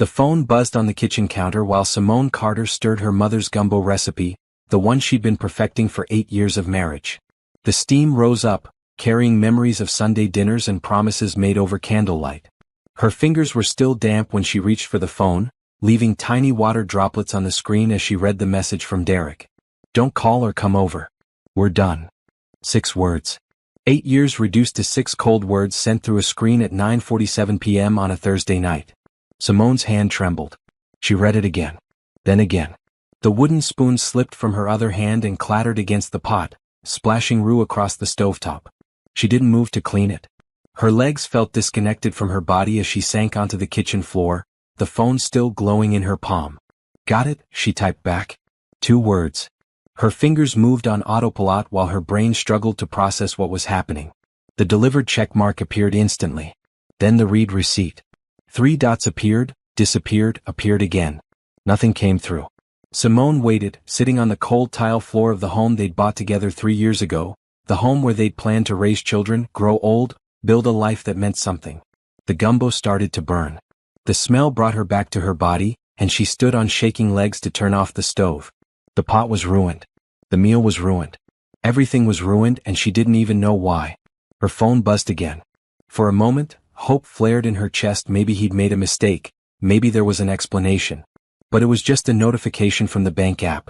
The phone buzzed on the kitchen counter while Simone Carter stirred her mother's gumbo recipe, the one she'd been perfecting for 8 years of marriage. The steam rose up, carrying memories of Sunday dinners and promises made over candlelight. Her fingers were still damp when she reached for the phone, leaving tiny water droplets on the screen as she read the message from Derek. "Don't call or come over. We're done." 6 words. 8 years reduced to 6 cold words sent through a screen at 9:47 p.m. on a Thursday night. Simone's hand trembled. She read it again. Then again. The wooden spoon slipped from her other hand and clattered against the pot, splashing roux across the stovetop. She didn't move to clean it. Her legs felt disconnected from her body as she sank onto the kitchen floor, the phone still glowing in her palm. "Got it," she typed back. 2 words. Her fingers moved on autopilot while her brain struggled to process what was happening. The delivered checkmark appeared instantly. Then the read receipt. 3 dots appeared, disappeared, appeared again. Nothing came through. Simone waited, sitting on the cold tile floor of the home they'd bought together 3 years ago, the home where they'd planned to raise children, grow old, build a life that meant something. The gumbo started to burn. The smell brought her back to her body, and she stood on shaking legs to turn off the stove. The pot was ruined. The meal was ruined. Everything was ruined, and she didn't even know why. Her phone buzzed again. For a moment, hope flared in her chest. Maybe he'd made a mistake, maybe there was an explanation. But it was just a notification from the bank app.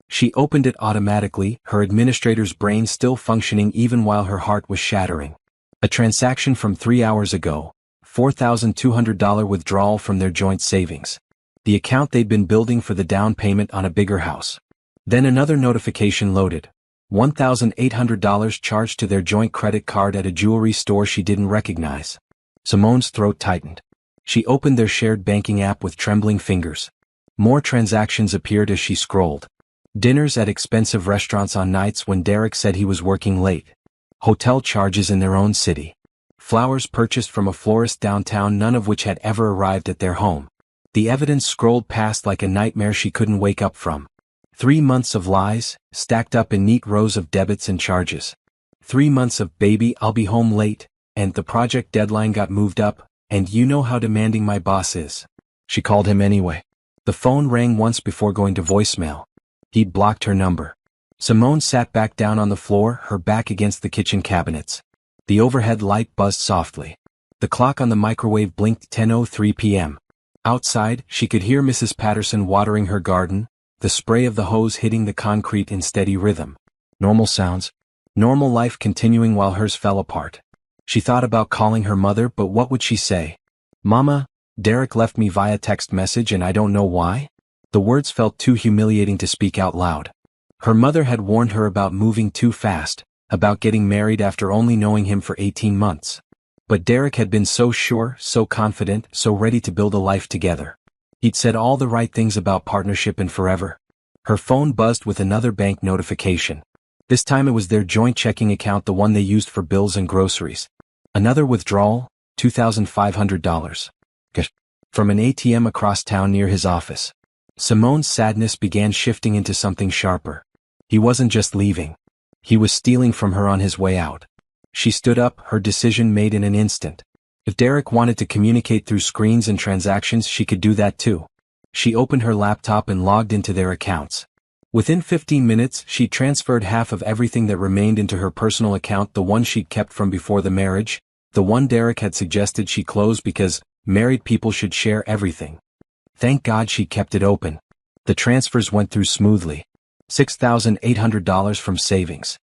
She opened it automatically, her administrator's brain still functioning even while her heart was shattering. A transaction from 3 hours ago, $4,200 withdrawal from their joint savings. The account they'd been building for the down payment on a bigger house. Then another notification loaded. $1,800 charged to their joint credit card at a jewelry store she didn't recognize. Simone's throat tightened. She opened their shared banking app with trembling fingers. More transactions appeared as she scrolled. Dinners at expensive restaurants on nights when Derek said he was working late. Hotel charges in their own city. Flowers purchased from a florist downtown, none of which had ever arrived at their home. The evidence scrolled past like a nightmare she couldn't wake up from. 3 months of lies, stacked up in neat rows of debits and charges. 3 months of "baby, I'll be home late," and "the project deadline got moved up, and you know how demanding my boss is." She called him anyway. The phone rang once before going to voicemail. He'd blocked her number. Simone sat back down on the floor, her back against the kitchen cabinets. The overhead light buzzed softly. The clock on the microwave blinked 10:03 p.m. Outside, she could hear Mrs. Patterson watering her garden, the spray of the hose hitting the concrete in steady rhythm. Normal sounds. Normal life continuing while hers fell apart. She thought about calling her mother, but what would she say? "Mama, Derek left me via text message and I don't know why?" The words felt too humiliating to speak out loud. Her mother had warned her about moving too fast, about getting married after only knowing him for 18 months. But Derek had been so sure, so confident, so ready to build a life together. He'd said all the right things about partnership and forever. Her phone buzzed with another bank notification. This time it was their joint checking account, the one they used for bills and groceries. Another withdrawal, $2,500. From an ATM across town near his office. Simone's sadness began shifting into something sharper. He wasn't just leaving. He was stealing from her on his way out. She stood up, her decision made in an instant. If Derek wanted to communicate through screens and transactions, she could do that too. She opened her laptop and logged into their accounts. Within 15 minutes, she transferred half of everything that remained into her personal account, the one she'd kept from before the marriage, the one Derek had suggested she close because married people should share everything. Thank God she kept it open. The transfers went through smoothly. $6,800 from savings.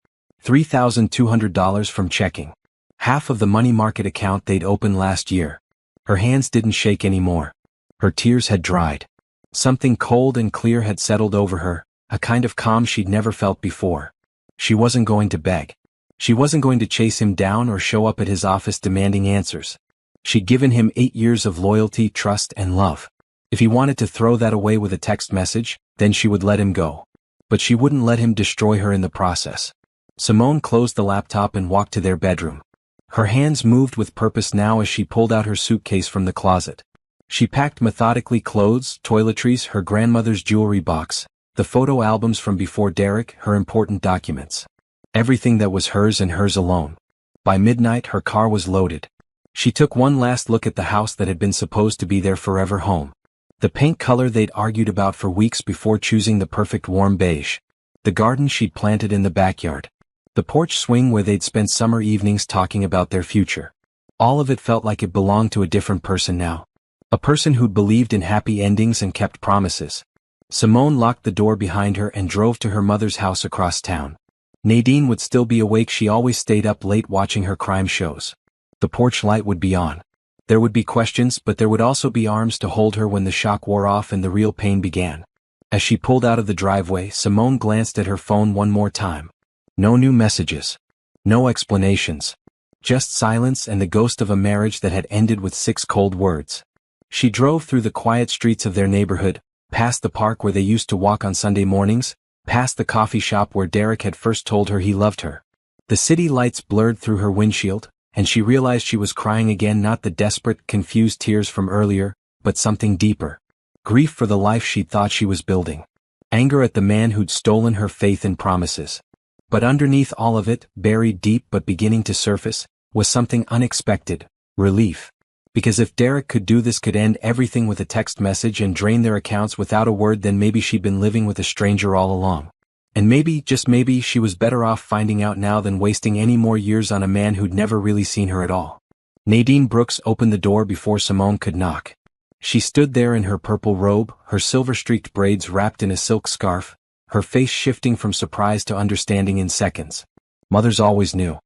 $3,200 from checking. Half of the money market account they'd opened last year. Her hands didn't shake anymore. Her tears had dried. Something cold and clear had settled over her, a kind of calm she'd never felt before. She wasn't going to beg. She wasn't going to chase him down or show up at his office demanding answers. She'd given him 8 years of loyalty, trust, and love. If he wanted to throw that away with a text message, then she would let him go. But she wouldn't let him destroy her in the process. Simone closed the laptop and walked to their bedroom. Her hands moved with purpose now as she pulled out her suitcase from the closet. She packed methodically clothes, toiletries, her grandmother's jewelry box, the photo albums from before Derek, her important documents. Everything that was hers and hers alone. By midnight her car was loaded. She took one last look at the house that had been supposed to be their forever home. The paint color they'd argued about for weeks before choosing the perfect warm beige. The garden she'd planted in the backyard. The porch swing where they'd spent summer evenings talking about their future. All of it felt like it belonged to a different person now. A person who'd believed in happy endings and kept promises. Simone locked the door behind her and drove to her mother's house across town. Nadine would still be awake. She always stayed up late watching her crime shows. The porch light would be on. There would be questions, but there would also be arms to hold her when the shock wore off and the real pain began. As she pulled out of the driveway, Simone glanced at her phone one more time. No new messages. No explanations. Just silence and the ghost of a marriage that had ended with 6 cold words. She drove through the quiet streets of their neighborhood, past the park where they used to walk on Sunday mornings, past the coffee shop where Derek had first told her he loved her. The city lights blurred through her windshield, and she realized she was crying again, not the desperate, confused tears from earlier, but something deeper. Grief for the life she'd thought she was building. Anger at the man who'd stolen her faith and promises. But underneath all of it, buried deep but beginning to surface, was something unexpected: relief. Because if Derek could do this, could end everything with a text message and drain their accounts without a word, then maybe she'd been living with a stranger all along. And maybe, just maybe, she was better off finding out now than wasting any more years on a man who'd never really seen her at all. Nadine Brooks opened the door before Simone could knock. She stood there in her purple robe, her silver-streaked braids wrapped in a silk scarf, her face shifting from surprise to understanding in seconds. Mothers always knew.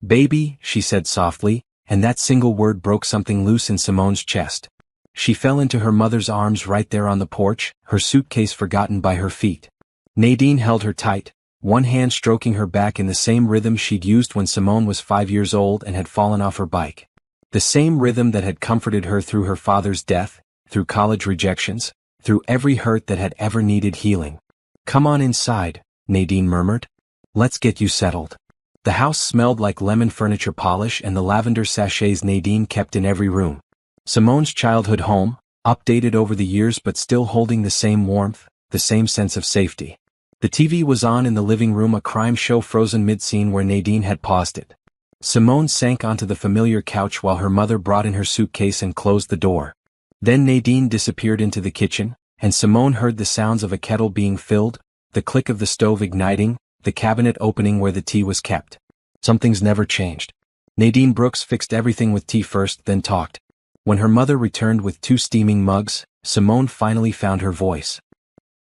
"Baby," she said softly, and that single word broke something loose in Simone's chest. She fell into her mother's arms right there on the porch, her suitcase forgotten by her feet. Nadine held her tight, one hand stroking her back in the same rhythm she'd used when Simone was 5 years old and had fallen off her bike. The same rhythm that had comforted her through her father's death, through college rejections, through every hurt that had ever needed healing. "Come on inside," Nadine murmured. "Let's get you settled." The house smelled like lemon furniture polish and the lavender sachets Nadine kept in every room. Simone's childhood home, updated over the years but still holding the same warmth, the same sense of safety. The TV was on in the living room, a crime show frozen mid-scene where Nadine had paused it. Simone sank onto the familiar couch while her mother brought in her suitcase and closed the door. Then Nadine disappeared into the kitchen, and Simone heard the sounds of a kettle being filled, the click of the stove igniting, the cabinet opening where the tea was kept. Something's never changed. Nadine Brooks fixed everything with tea first, then talked. When her mother returned with 2 steaming mugs, Simone finally found her voice.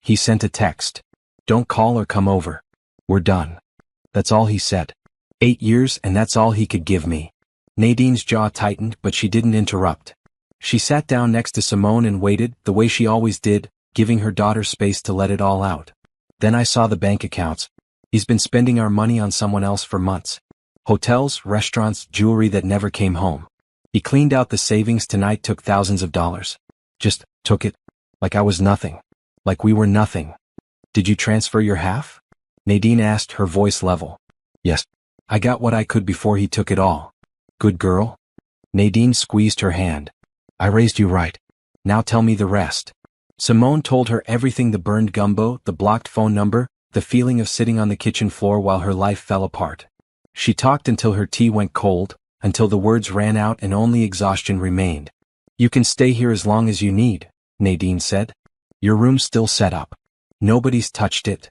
"He sent a text. Don't call or come over. We're done. That's all he said. 8 years, and that's all he could give me." Nadine's jaw tightened, but she didn't interrupt. She sat down next to Simone and waited, the way she always did, giving her daughter space to let it all out. "Then I saw the bank accounts. He's been spending our money on someone else for months. Hotels, restaurants, jewelry that never came home. He cleaned out the savings tonight, took thousands of dollars. Just took it. Like I was nothing. Like we were nothing." "Did you transfer your half?" Nadine asked, her voice level. "Yes. I got what I could before he took it all." "Good girl." Nadine squeezed her hand. "I raised you right. Now tell me the rest." Simone told her everything: the burned gumbo, the blocked phone number, the feeling of sitting on the kitchen floor while her life fell apart. She talked until her tea went cold, until the words ran out and only exhaustion remained. "You can stay here as long as you need," Nadine said. "Your room's still set up. Nobody's touched it."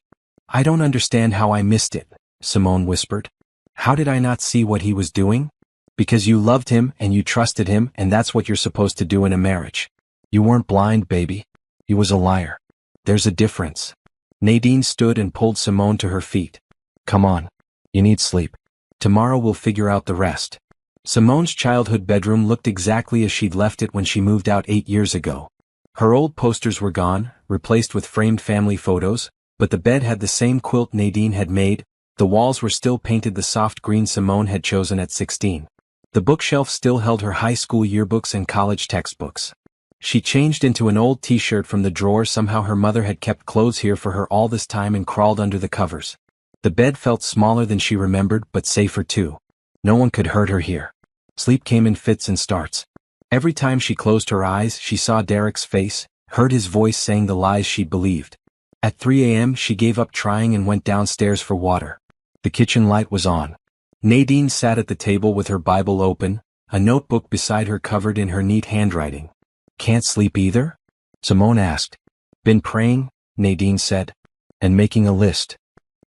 "I don't understand how I missed it," Simone whispered. "How did I not see what he was doing?" "Because you loved him and you trusted him, and that's what you're supposed to do in a marriage. You weren't blind, baby. He was a liar. There's a difference." Nadine stood and pulled Simone to her feet. "Come on. You need sleep. Tomorrow we'll figure out the rest." Simone's childhood bedroom looked exactly as she'd left it when she moved out 8 years ago. Her old posters were gone, replaced with framed family photos, but the bed had the same quilt Nadine had made, the walls were still painted the soft green Simone had chosen at 16. The bookshelf still held her high school yearbooks and college textbooks. She changed into an old t-shirt from the drawer. Somehow her mother had kept clothes here for her all this time and crawled under the covers. The bed felt smaller than she remembered, but safer too. No one could hurt her here. Sleep came in fits and starts. Every time she closed her eyes, she saw Derek's face, heard his voice saying the lies she'd believed. At 3 a.m. she gave up trying and went downstairs for water. The kitchen light was on. Nadine sat at the table with her Bible open, a notebook beside her covered in her neat handwriting. "Can't sleep either?" Simone asked. Been praying, Nadine said. And making a list.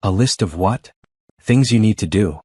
A list of what? Things you need to do.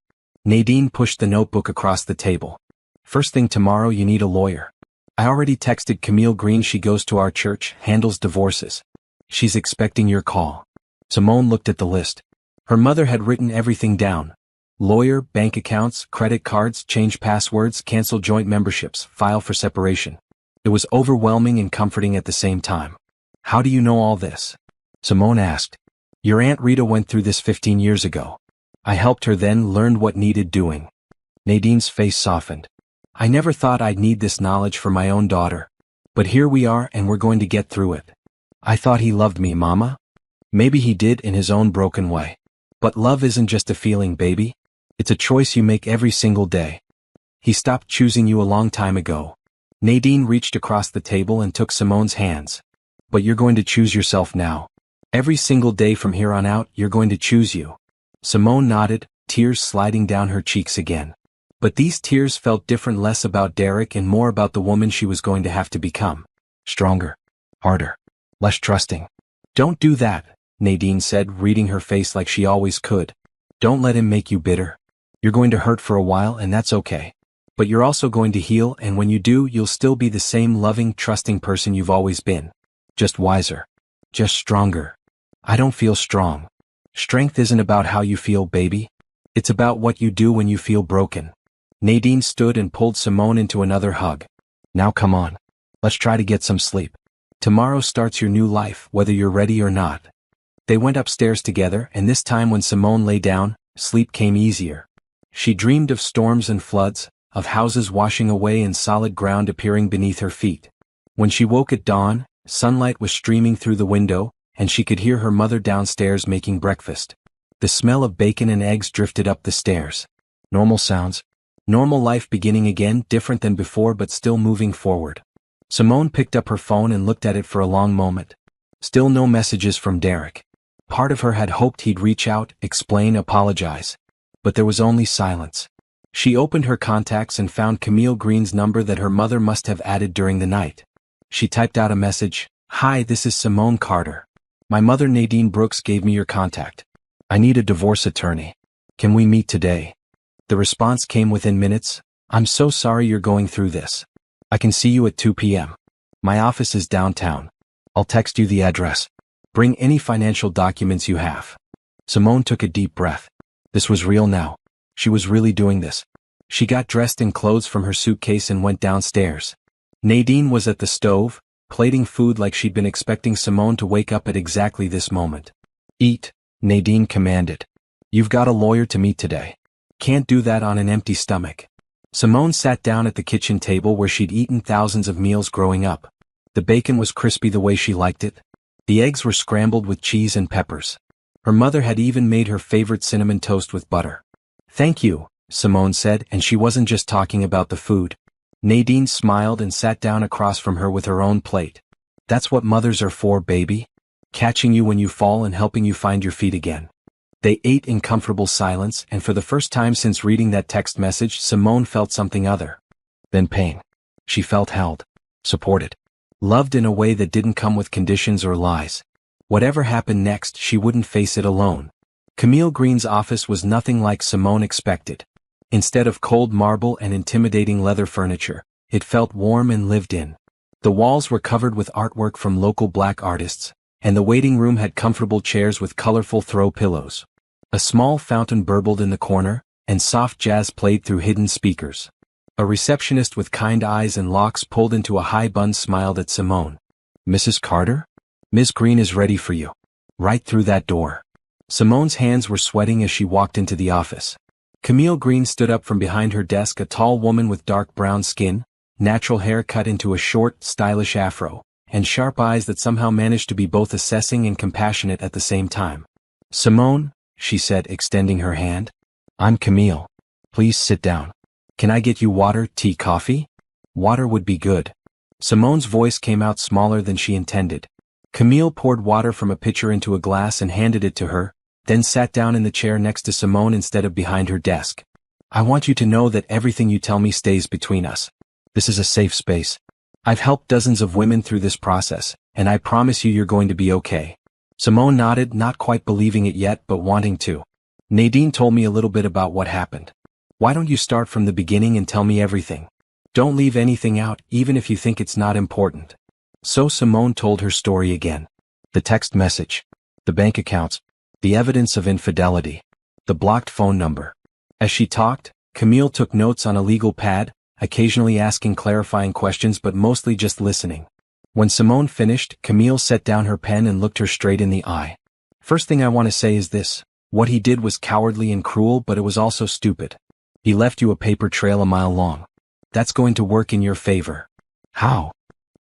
Nadine pushed the notebook across the table. First thing tomorrow you need a lawyer. I already texted Camille Green, she goes to our church, handles divorces. She's expecting your call. Simone looked at the list. Her mother had written everything down. Lawyer, bank accounts, credit cards, change passwords, cancel joint memberships, file for separation. It was overwhelming and comforting at the same time. How do you know all this? Simone asked. Your Aunt Rita went through this 15 years ago. I helped her then, learned what needed doing. Nadine's face softened. I never thought I'd need this knowledge for my own daughter. But here we are and we're going to get through it. I thought he loved me, Mama. Maybe he did in his own broken way. But love isn't just a feeling, baby. It's a choice you make every single day. He stopped choosing you a long time ago. Nadine reached across the table and took Simone's hands. But you're going to choose yourself now. Every single day from here on out, you're going to choose you. Simone nodded, tears sliding down her cheeks again. But these tears felt different, less about Derek and more about the woman she was going to have to become. Stronger. Harder. Less trusting. Don't do that, Nadine said, reading her face like she always could. Don't let him make you bitter. You're going to hurt for a while and that's okay. But you're also going to heal, and when you do, you'll still be the same loving, trusting person you've always been. Just wiser. Just stronger. I don't feel strong. Strength isn't about how you feel, baby. It's about what you do when you feel broken. Nadine stood and pulled Simone into another hug. Now come on. Let's try to get some sleep. Tomorrow starts your new life, whether you're ready or not. They went upstairs together, and this time when Simone lay down, sleep came easier. She dreamed of storms and floods, of houses washing away and solid ground appearing beneath her feet. When she woke at dawn, sunlight was streaming through the window, and she could hear her mother downstairs making breakfast. The smell of bacon and eggs drifted up the stairs. Normal sounds. Normal life beginning again, different than before but still moving forward. Simone picked up her phone and looked at it for a long moment. Still no messages from Derek. Part of her had hoped he'd reach out, explain, apologize. But there was only silence. She opened her contacts and found Camille Green's number that her mother must have added during the night. She typed out a message. Hi, this is Simone Carter. My mother Nadine Brooks gave me your contact. I need a divorce attorney. Can we meet today? The response came within minutes. I'm so sorry you're going through this. I can see you at 2 p.m. My office is downtown. I'll text you the address. Bring any financial documents you have. Simone took a deep breath. This was real now. She was really doing this. She got dressed in clothes from her suitcase and went downstairs. Nadine was at the stove, plating food like she'd been expecting Simone to wake up at exactly this moment. Eat, Nadine commanded. You've got a lawyer to meet today. Can't do that on an empty stomach. Simone sat down at the kitchen table where she'd eaten thousands of meals growing up. The bacon was crispy the way she liked it. The eggs were scrambled with cheese and peppers. Her mother had even made her favorite cinnamon toast with butter. Thank you, Simone said, and she wasn't just talking about the food. Nadine smiled and sat down across from her with her own plate. That's what mothers are for, baby. Catching you when you fall and helping you find your feet again. They ate in comfortable silence, and for the first time since reading that text message, Simone felt something other than pain. She felt held, supported, loved in a way that didn't come with conditions or lies. Whatever happened next, she wouldn't face it alone. Camille Green's office was nothing like Simone expected. Instead of cold marble and intimidating leather furniture, it felt warm and lived in. The walls were covered with artwork from local black artists, and the waiting room had comfortable chairs with colorful throw pillows. A small fountain burbled in the corner, and soft jazz played through hidden speakers. A receptionist with kind eyes and locks pulled into a high bun smiled at Simone. Mrs. Carter? Ms. Green is ready for you. Right through that door. Simone's hands were sweating as she walked into the office. Camille Green stood up from behind her desk, a tall woman with dark brown skin, natural hair cut into a short, stylish afro, and sharp eyes that somehow managed to be both assessing and compassionate at the same time. Simone, she said, extending her hand. I'm Camille. Please sit down. Can I get you water, tea, coffee? Water would be good. Simone's voice came out smaller than she intended. Camille poured water from a pitcher into a glass and handed it to her, then sat down in the chair next to Simone instead of behind her desk. I want you to know that everything you tell me stays between us. This is a safe space. I've helped dozens of women through this process, and I promise you're going to be okay. Simone nodded, not quite believing it yet but wanting to. Nadine told me a little bit about what happened. Why don't you start from the beginning and tell me everything? Don't leave anything out, even if you think it's not important. So Simone told her story again. The text message, the bank accounts, the evidence of infidelity, the blocked phone number. As she talked, Camille took notes on a legal pad, occasionally asking clarifying questions but mostly just listening. When Simone finished, Camille set down her pen and looked her straight in the eye. First thing I want to say is this. What he did was cowardly and cruel, but it was also stupid. He left you a paper trail a mile long. That's going to work in your favor. How?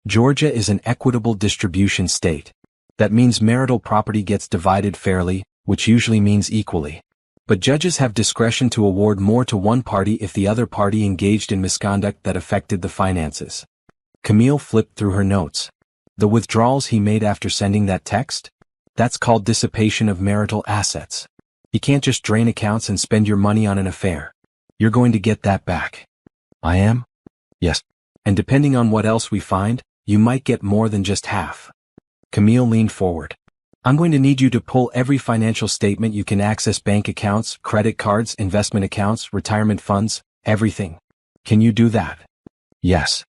Georgia is an equitable distribution state. That means marital property gets divided fairly, which usually means equally. But judges have discretion to award more to one party if the other party engaged in misconduct that affected the finances. Camille flipped through her notes. The withdrawals he made after sending that text? That's called dissipation of marital assets. You can't just drain accounts and spend your money on an affair. You're going to get that back. I am? Yes. And depending on what else we find, you might get more than just half. Camille leaned forward. I'm going to need you to pull every financial statement you can access, bank accounts, credit cards, investment accounts, retirement funds, everything. Can you do that? Yes.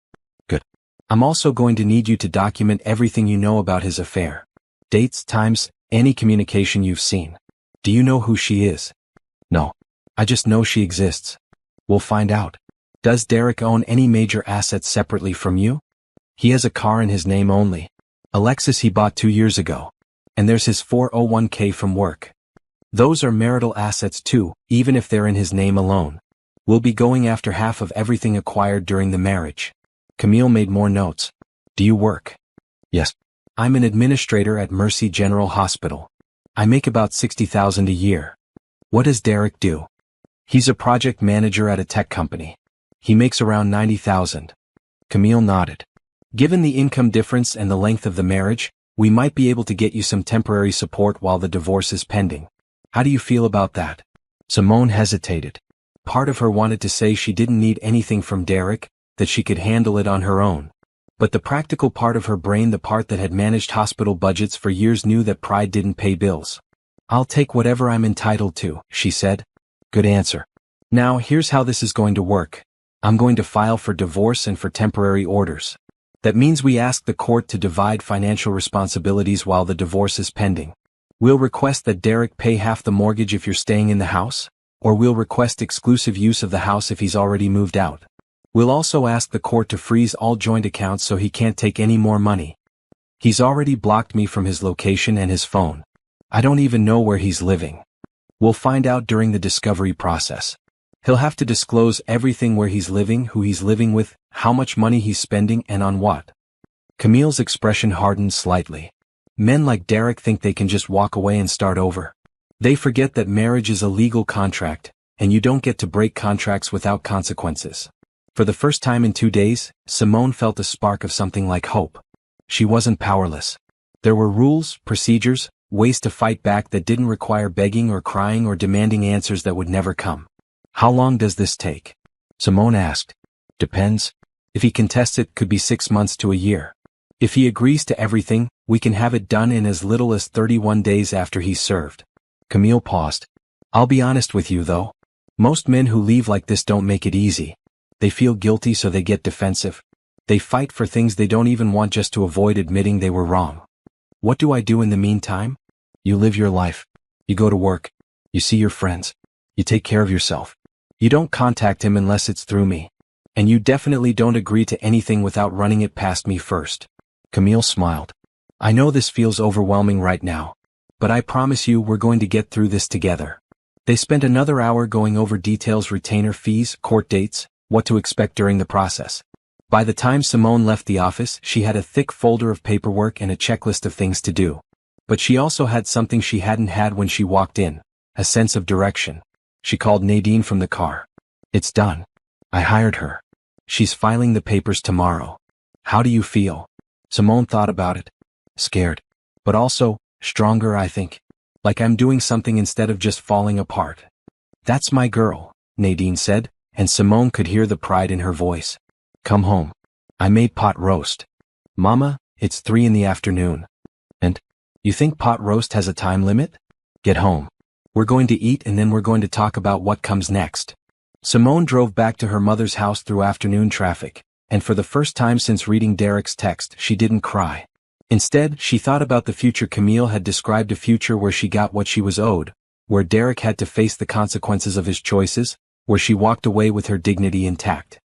Good. I'm also going to need you to document everything you know about his affair. Dates, times, any communication you've seen. Do you know who she is? No. I just know she exists. We'll find out. Does Derek own any major assets separately from you? He has a car in his name only. A Lexus he bought 2 years ago. And there's his 401k from work. Those are marital assets too, even if they're in his name alone. We'll be going after half of everything acquired during the marriage. Camille made more notes. Do you work? Yes. I'm an administrator at Mercy General Hospital. I make about $60,000 a year. What does Derek do? He's a project manager at a tech company. He makes around $90,000. Camille nodded. Given the income difference and the length of the marriage, we might be able to get you some temporary support while the divorce is pending. How do you feel about that? Simone hesitated. Part of her wanted to say she didn't need anything from Derek, that she could handle it on her own. But the practical part of her brain, the part that had managed hospital budgets for years, knew that pride didn't pay bills. I'll take whatever I'm entitled to, she said. Good answer. Now here's how this is going to work. I'm going to file for divorce and for temporary orders. That means we ask the court to divide financial responsibilities while the divorce is pending. We'll request that Derek pay half the mortgage if you're staying in the house, or we'll request exclusive use of the house if he's already moved out. We'll also ask the court to freeze all joint accounts so he can't take any more money. He's already blocked me from his location and his phone. I don't even know where he's living. We'll find out during the discovery process. He'll have to disclose everything: where he's living, who he's living with, how much money he's spending, and on what. Camille's expression hardened slightly. Men like Derek think they can just walk away and start over. They forget that marriage is a legal contract, and you don't get to break contracts without consequences. For the first time in 2 days, Simone felt a spark of something like hope. She wasn't powerless. There were rules, procedures, ways to fight back that didn't require begging or crying or demanding answers that would never come. How long does this take? Simone asked. Depends. If he contests, it could be 6 months to a year. If he agrees to everything, we can have it done in as little as 31 days after he's served. Camille paused. I'll be honest with you though. Most men who leave like this don't make it easy. They feel guilty, so they get defensive. They fight for things they don't even want just to avoid admitting they were wrong. What do I do in the meantime? You live your life. You go to work. You see your friends. You take care of yourself. You don't contact him unless it's through me. And you definitely don't agree to anything without running it past me first. Camille smiled. I know this feels overwhelming right now, but I promise you we're going to get through this together. They spent another hour going over details: retainer fees, court dates, what to expect during the process. By the time Simone left the office, she had a thick folder of paperwork and a checklist of things to do. But she also had something she hadn't had when she walked in: a sense of direction. She called Nadine from the car. It's done. I hired her. She's filing the papers tomorrow. How do you feel? Simone thought about it. Scared. But also, stronger, I think. Like I'm doing something instead of just falling apart. That's my girl, Nadine said, and Simone could hear the pride in her voice. Come home. I made pot roast. Mama, it's 3 in the afternoon. And? You think pot roast has a time limit? Get home. We're going to eat and then we're going to talk about what comes next. Simone drove back to her mother's house through afternoon traffic, and for the first time since reading Derek's text, she didn't cry. Instead, she thought about the future. Camille had described a future where she got what she was owed, where Derek had to face the consequences of his choices, where she walked away with her dignity intact.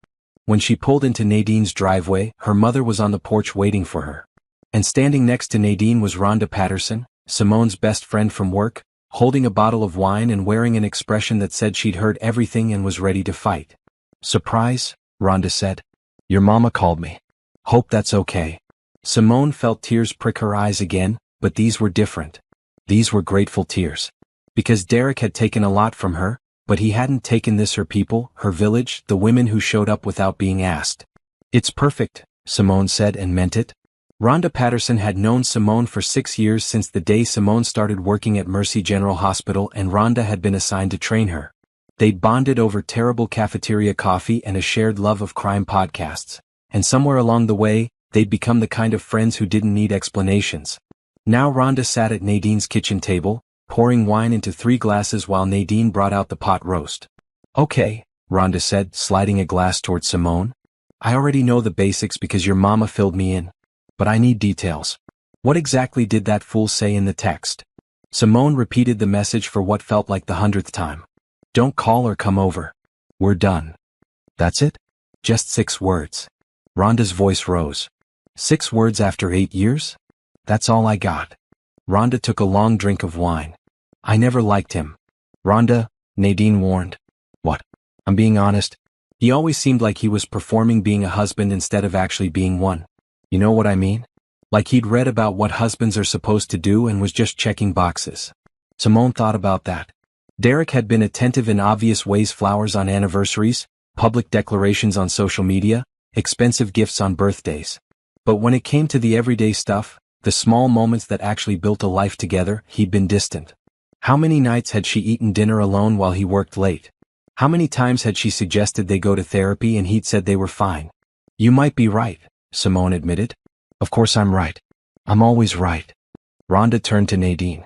When she pulled into Nadine's driveway, her mother was on the porch waiting for her. And standing next to Nadine was Rhonda Patterson, Simone's best friend from work, holding a bottle of wine and wearing an expression that said she'd heard everything and was ready to fight. Surprise, Rhonda said. Your mama called me. Hope that's okay. Simone felt tears prick her eyes again, but these were different. These were grateful tears. Because Derek had taken a lot from her, but he hadn't taken this: her people, her village, the women who showed up without being asked. It's perfect, Simone said, and meant it. Rhonda Patterson had known Simone for 6 years, since the day Simone started working at Mercy General Hospital, and Rhonda had been assigned to train her. They'd bonded over terrible cafeteria coffee and a shared love of crime podcasts, and somewhere along the way, they'd become the kind of friends who didn't need explanations. Now Rhonda sat at Nadine's kitchen table, pouring wine into 3 glasses while Nadine brought out the pot roast. Okay, Rhonda said, sliding a glass toward Simone. I already know the basics because your mama filled me in. But I need details. What exactly did that fool say in the text? Simone repeated the message for what felt like the 100th time. Don't call or come over. We're done. That's it? Just 6 words. Rhonda's voice rose. 6 words after 8 years? That's all I got. Rhonda took a long drink of wine. I never liked him. Rhonda, Nadine warned. What? I'm being honest. He always seemed like he was performing being a husband instead of actually being one. You know what I mean? Like he'd read about what husbands are supposed to do and was just checking boxes. Simone thought about that. Derek had been attentive in obvious ways: flowers on anniversaries, public declarations on social media, expensive gifts on birthdays. But when it came to the everyday stuff, the small moments that actually built a life together, he'd been distant. How many nights had she eaten dinner alone while he worked late? How many times had she suggested they go to therapy and he'd said they were fine? You might be right, Simone admitted. Of course I'm right. I'm always right. Rhonda turned to Nadine.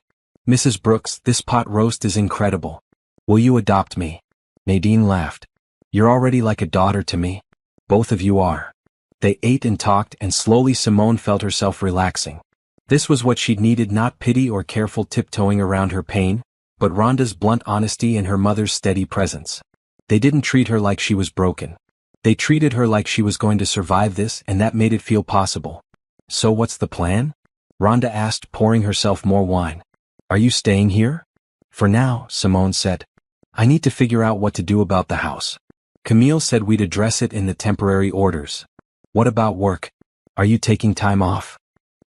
Mrs. Brooks, this pot roast is incredible. Will you adopt me? Nadine laughed. You're already like a daughter to me. Both of you are. They ate and talked, and slowly Simone felt herself relaxing. This was what she'd needed: not pity or careful tiptoeing around her pain, but Rhonda's blunt honesty and her mother's steady presence. They didn't treat her like she was broken. They treated her like she was going to survive this, and that made it feel possible. So what's the plan? Rhonda asked, pouring herself more wine. Are you staying here? For now, Simone said. I need to figure out what to do about the house. Camille said we'd address it in the temporary orders. What about work? Are you taking time off?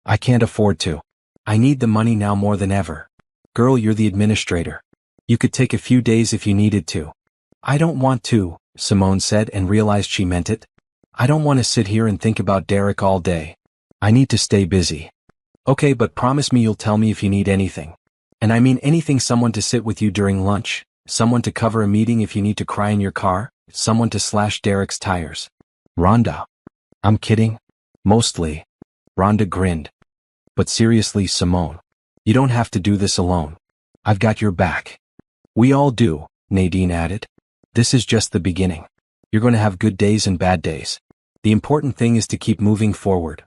I can't afford to. I need the money now more than ever. Girl, you're the administrator. You could take a few days if you needed to. I don't want to, Simone said, and realized she meant it. I don't want to sit here and think about Derek all day. I need to stay busy. Okay, but promise me you'll tell me if you need anything. And I mean anything: someone to sit with you during lunch, someone to cover a meeting if you need to cry in your car, someone to slash Derek's tires. Rhonda. I'm kidding. Mostly. Rhonda grinned. But seriously, Simone. You don't have to do this alone. I've got your back. We all do, Nadine added. This is just the beginning. You're going to have good days and bad days. The important thing is to keep moving forward.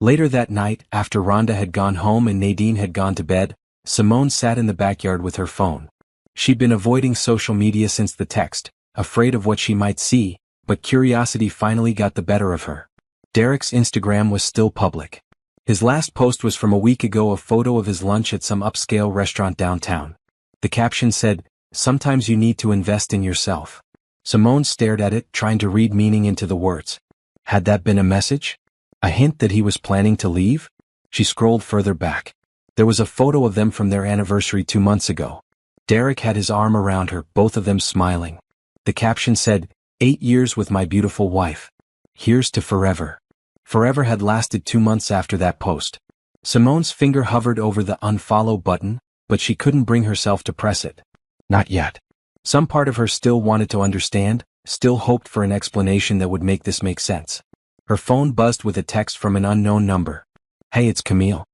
Later that night, after Rhonda had gone home and Nadine had gone to bed, Simone sat in the backyard with her phone. She'd been avoiding social media since the text, afraid of what she might see, but curiosity finally got the better of her. Derek's Instagram was still public. His last post was from a week ago, a photo of his lunch at some upscale restaurant downtown. The caption said, "Sometimes you need to invest in yourself." Simone stared at it, trying to read meaning into the words. Had that been a message? A hint that he was planning to leave? She scrolled further back. There was a photo of them from their anniversary 2 months ago. Derek had his arm around her, both of them smiling. The caption said, 8 years with my beautiful wife. Here's to forever. Forever had lasted 2 months after that post. Simone's finger hovered over the unfollow button, but she couldn't bring herself to press it. Not yet. Some part of her still wanted to understand, still hoped for an explanation that would make this make sense. Her phone buzzed with a text from an unknown number. Hey, it's Camille.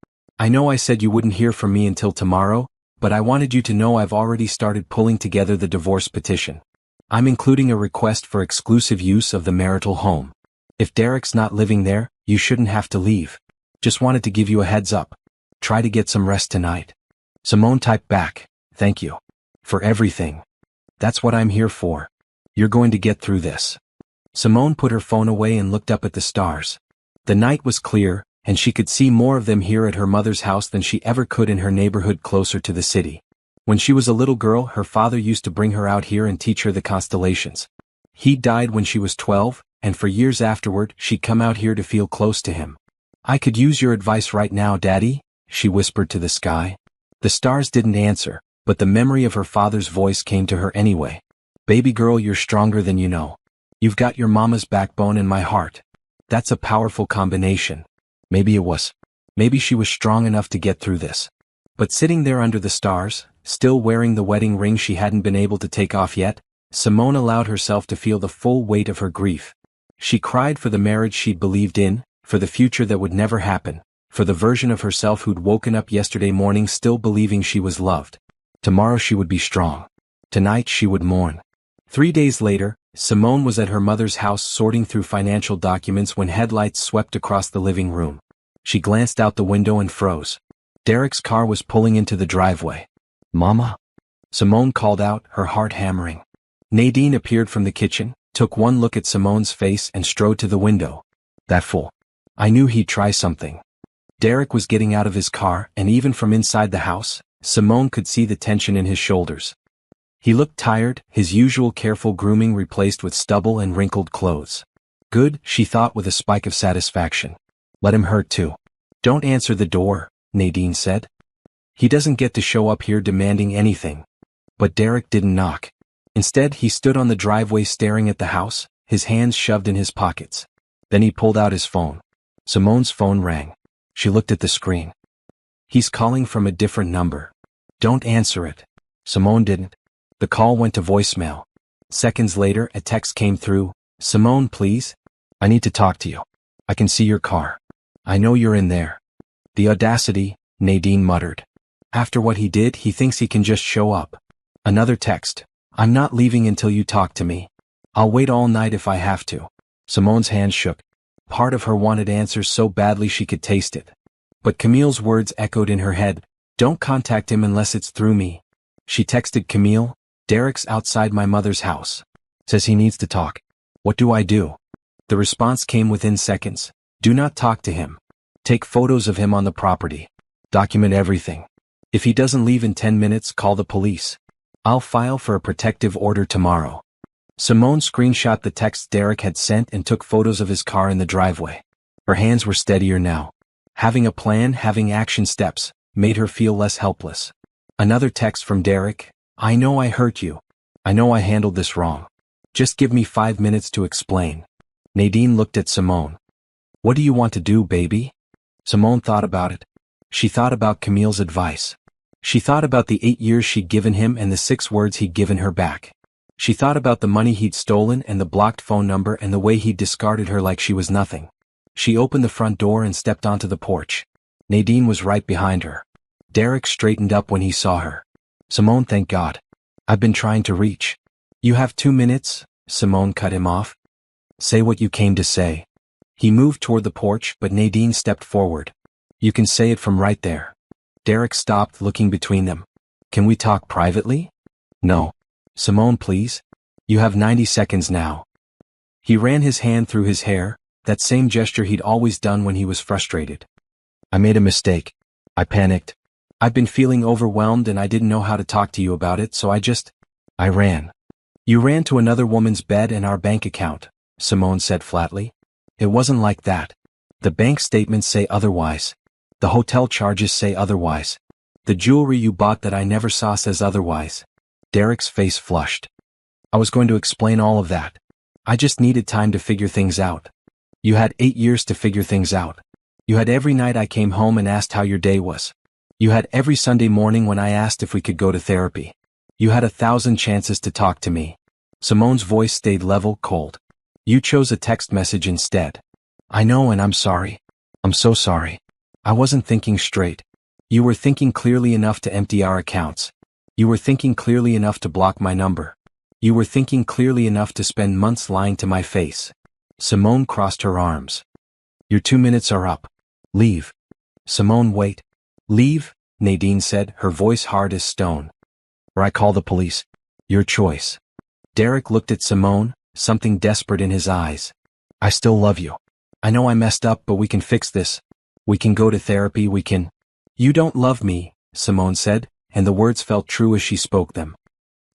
I know I said you wouldn't hear from me until tomorrow, but I wanted you to know I've already started pulling together the divorce petition. I'm including a request for exclusive use of the marital home. If Derek's not living there, you shouldn't have to leave. Just wanted to give you a heads up. Try to get some rest tonight. Simone typed back, thank you. For everything. That's what I'm here for. You're going to get through this. Simone put her phone away and looked up at the stars. The night was clear, and she could see more of them here at her mother's house than she ever could in her neighborhood closer to the city. When she was a little girl, her father used to bring her out here and teach her the constellations. He died when she was 12, and for years afterward, she'd come out here to feel close to him. I could use your advice right now, Daddy, she whispered to the sky. The stars didn't answer, but the memory of her father's voice came to her anyway. Baby girl, you're stronger than you know. You've got your mama's backbone and my heart. That's a powerful combination. Maybe it was. Maybe she was strong enough to get through this. But sitting there under the stars, still wearing the wedding ring she hadn't been able to take off yet, Simone allowed herself to feel the full weight of her grief. She cried for the marriage she'd believed in, for the future that would never happen, for the version of herself who'd woken up yesterday morning still believing she was loved. Tomorrow she would be strong. Tonight she would mourn. 3 days later, Simone was at her mother's house sorting through financial documents when headlights swept across the living room. She glanced out the window and froze. Derek's car was pulling into the driveway. Mama? Simone called out, her heart hammering. Nadine appeared from the kitchen, took one look at Simone's face and strode to the window. That fool. I knew he'd try something. Derek was getting out of his car, and even from inside the house, Simone could see the tension in his shoulders. He looked tired, his usual careful grooming replaced with stubble and wrinkled clothes. Good, she thought with a spike of satisfaction. Let him hurt too. Don't answer the door, Nadine said. He doesn't get to show up here demanding anything. But Derek didn't knock. Instead, he stood on the driveway staring at the house, his hands shoved in his pockets. Then he pulled out his phone. Simone's phone rang. She looked at the screen. He's calling from a different number. Don't answer it. Simone didn't. The call went to voicemail. Seconds later, a text came through. Simone, please. I need to talk to you. I can see your car. I know you're in there. The audacity, Nadine muttered. After what he did, he thinks he can just show up. Another text. I'm not leaving until you talk to me. I'll wait all night if I have to. Simone's hand shook. Part of her wanted answers so badly she could taste it. But Camille's words echoed in her head. Don't contact him unless it's through me. She texted Camille, Derek's outside my mother's house. Says he needs to talk. What do I do? The response came within seconds. Do not talk to him. Take photos of him on the property. Document everything. If he doesn't leave in 10 minutes, call the police. I'll file for a protective order tomorrow. Simone screenshot the text Derek had sent and took photos of his car in the driveway. Her hands were steadier now. Having a plan, having action steps, made her feel less helpless. Another text from Derek. I know I hurt you. I know I handled this wrong. Just give me 5 minutes to explain. Nadine looked at Simone. What do you want to do, baby? Simone thought about it. She thought about Camille's advice. She thought about the 8 years she'd given him and the 6 words he'd given her back. She thought about the money he'd stolen and the blocked phone number and the way he'd discarded her like she was nothing. She opened the front door and stepped onto the porch. Nadine was right behind her. Derek straightened up when he saw her. Simone, thank God. I've been trying to reach. You have 2 minutes, Simone cut him off. Say what you came to say. He moved toward the porch, but Nadine stepped forward. You can say it from right there. Derek stopped, looking between them. Can we talk privately? No. Simone, please. You have 90 seconds now. He ran his hand through his hair, that same gesture he'd always done when he was frustrated. I made a mistake. I panicked. I've been feeling overwhelmed and I didn't know how to talk to you about it, so I ran. You ran to another woman's bed and our bank account, Simone said flatly. It wasn't like that. The bank statements say otherwise. The hotel charges say otherwise. The jewelry you bought that I never saw says otherwise. Derek's face flushed. I was going to explain all of that. I just needed time to figure things out. You had 8 years to figure things out. You had every night I came home and asked how your day was. You had every Sunday morning when I asked if we could go to therapy. You had 1,000 chances to talk to me. Simone's voice stayed level, cold. You chose a text message instead. I know and I'm sorry. I'm so sorry. I wasn't thinking straight. You were thinking clearly enough to empty our accounts. You were thinking clearly enough to block my number. You were thinking clearly enough to spend months lying to my face. Simone crossed her arms. Your 2 minutes are up. Leave. Simone, wait. Leave, Nadine said, her voice hard as stone. Or I call the police. Your choice. Derek looked at Simone, something desperate in his eyes. I still love you. I know I messed up, but we can fix this. We can go to therapy, we can. You don't love me, Simone said, and the words felt true as she spoke them.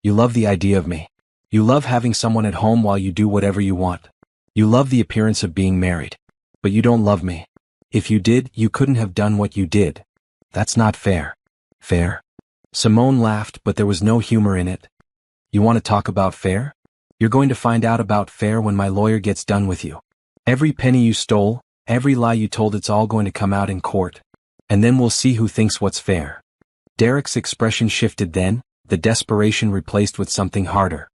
You love the idea of me. You love having someone at home while you do whatever you want. You love the appearance of being married. But you don't love me. If you did, you couldn't have done what you did. That's not fair. Fair? Simone laughed, but there was no humor in it. You want to talk about fair? You're going to find out about fair when my lawyer gets done with you. Every penny you stole, every lie you told, it's all going to come out in court. And then we'll see who thinks what's fair. Derek's expression shifted then, the desperation replaced with something harder.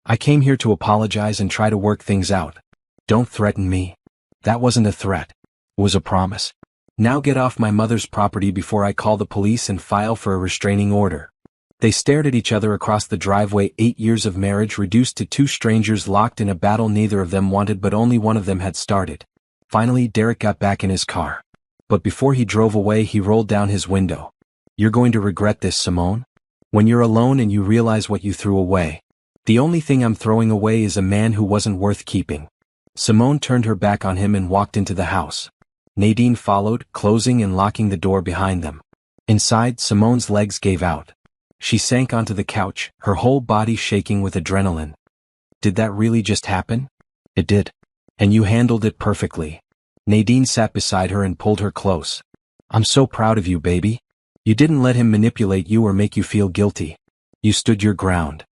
I came here to apologize and try to work things out. Don't threaten me. That wasn't a threat. It was a promise. Now get off my mother's property before I call the police and file for a restraining order. They stared at each other across the driveway, 8 years of marriage reduced to two strangers locked in a battle neither of them wanted but only one of them had started. Finally, Derek got back in his car. But before he drove away, he rolled down his window. You're going to regret this, Simone. When you're alone and you realize what you threw away. The only thing I'm throwing away is a man who wasn't worth keeping. Simone turned her back on him and walked into the house. Nadine followed, closing and locking the door behind them. Inside, Simone's legs gave out. She sank onto the couch, her whole body shaking with adrenaline. Did that really just happen? It did. And you handled it perfectly. Nadine sat beside her and pulled her close. I'm so proud of you, baby. You didn't let him manipulate you or make you feel guilty. You stood your ground.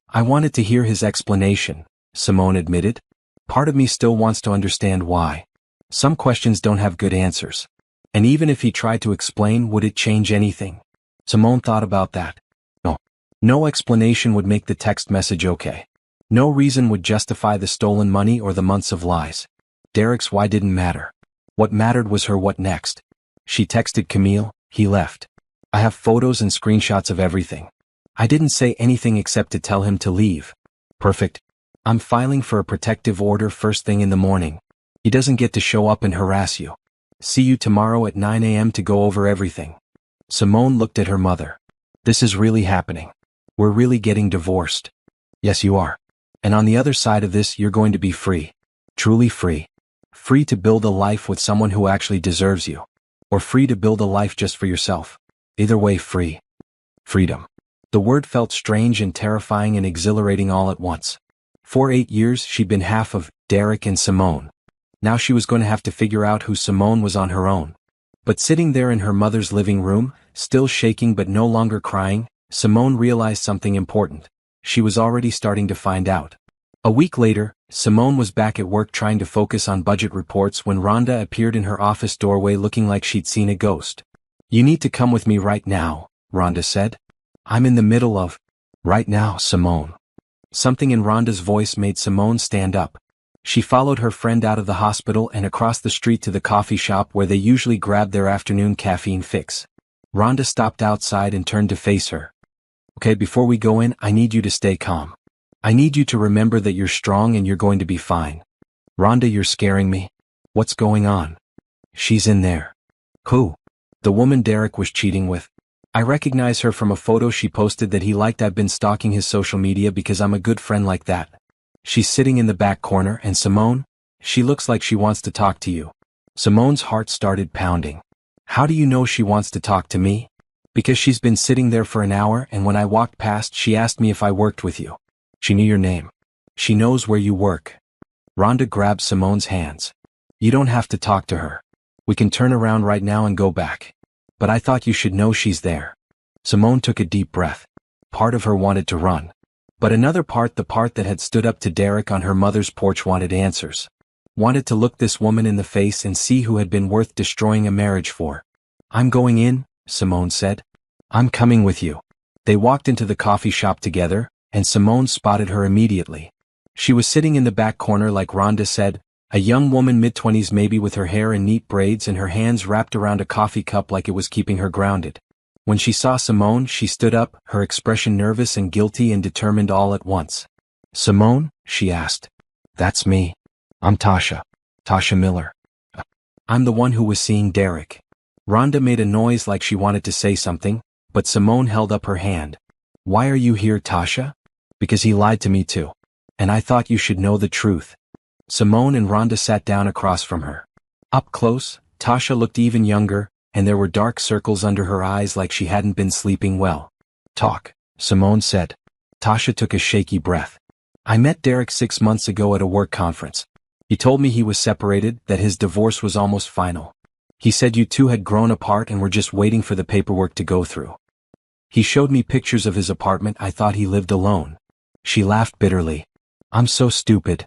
I wanted to hear his explanation, Simone admitted. Part of me still wants to understand why. Some questions don't have good answers. And even if he tried to explain, would it change anything? Simone thought about that. No. No explanation would make the text message okay. No reason would justify the stolen money or the months of lies. Derek's why didn't matter. What mattered was her what next. She texted Camille, he left. I have photos and screenshots of everything. I didn't say anything except to tell him to leave. Perfect. I'm filing for a protective order first thing in the morning. He doesn't get to show up and harass you. See you tomorrow at 9 a.m. to go over everything. Simone looked at her mother. This is really happening. We're really getting divorced. Yes, you are. And on the other side of this, you're going to be free. Truly free. Free to build a life with someone who actually deserves you. Or free to build a life just for yourself. Either way, free. Freedom. The word felt strange and terrifying and exhilarating all at once. For 8 years, she'd been half of Derek and Simone. Now she was going to have to figure out who Simone was on her own. But sitting there in her mother's living room, still shaking but no longer crying, Simone realized something important. She was already starting to find out. A week later, Simone was back at work trying to focus on budget reports when Rhonda appeared in her office doorway looking like she'd seen a ghost. You need to come with me right now, Rhonda said. I'm in the middle of... Right now, Simone. Something in Rhonda's voice made Simone stand up. She followed her friend out of the hospital and across the street to the coffee shop where they usually grabbed their afternoon caffeine fix. Rhonda stopped outside and turned to face her. Okay, before we go in, I need you to stay calm. I need you to remember that you're strong and you're going to be fine. Rhonda, you're scaring me. What's going on? She's in there. Who? The woman Derek was cheating with. I recognize her from a photo she posted that he liked. I've been stalking his social media because I'm a good friend like that. She's sitting in the back corner and Simone, she looks like she wants to talk to you. Simone's heart started pounding. How do you know she wants to talk to me? Because she's been sitting there for an hour and when I walked past she asked me if I worked with you. She knew your name. She knows where you work. Rhonda grabbed Simone's hands. You don't have to talk to her. We can turn around right now and go back. But I thought you should know she's there. Simone took a deep breath. Part of her wanted to run. But another part, the part that had stood up to Derek on her mother's porch, wanted answers. Wanted to look this woman in the face and see who had been worth destroying a marriage for. I'm going in, Simone said. I'm coming with you. They walked into the coffee shop together, and Simone spotted her immediately. She was sitting in the back corner like Rhonda said, A young woman mid-20s maybe with her hair in neat braids and her hands wrapped around a coffee cup like it was keeping her grounded. When she saw Simone, she stood up, her expression nervous and guilty and determined all at once. "Simone?" she asked. "That's me. I'm Tasha. Tasha Miller. I'm the one who was seeing Derek." Rhonda made a noise like she wanted to say something, but Simone held up her hand. "Why are you here, Tasha?" "Because he lied to me too. And I thought you should know the truth." Simone and Rhonda sat down across from her. Up close, Tasha looked even younger, and there were dark circles under her eyes like she hadn't been sleeping well. "Talk," Simone said. Tasha took a shaky breath. "I met Derek 6 months ago at a work conference. He told me he was separated, that his divorce was almost final. He said you two had grown apart and were just waiting for the paperwork to go through. He showed me pictures of his apartment. I thought he lived alone." She laughed bitterly. "I'm so stupid."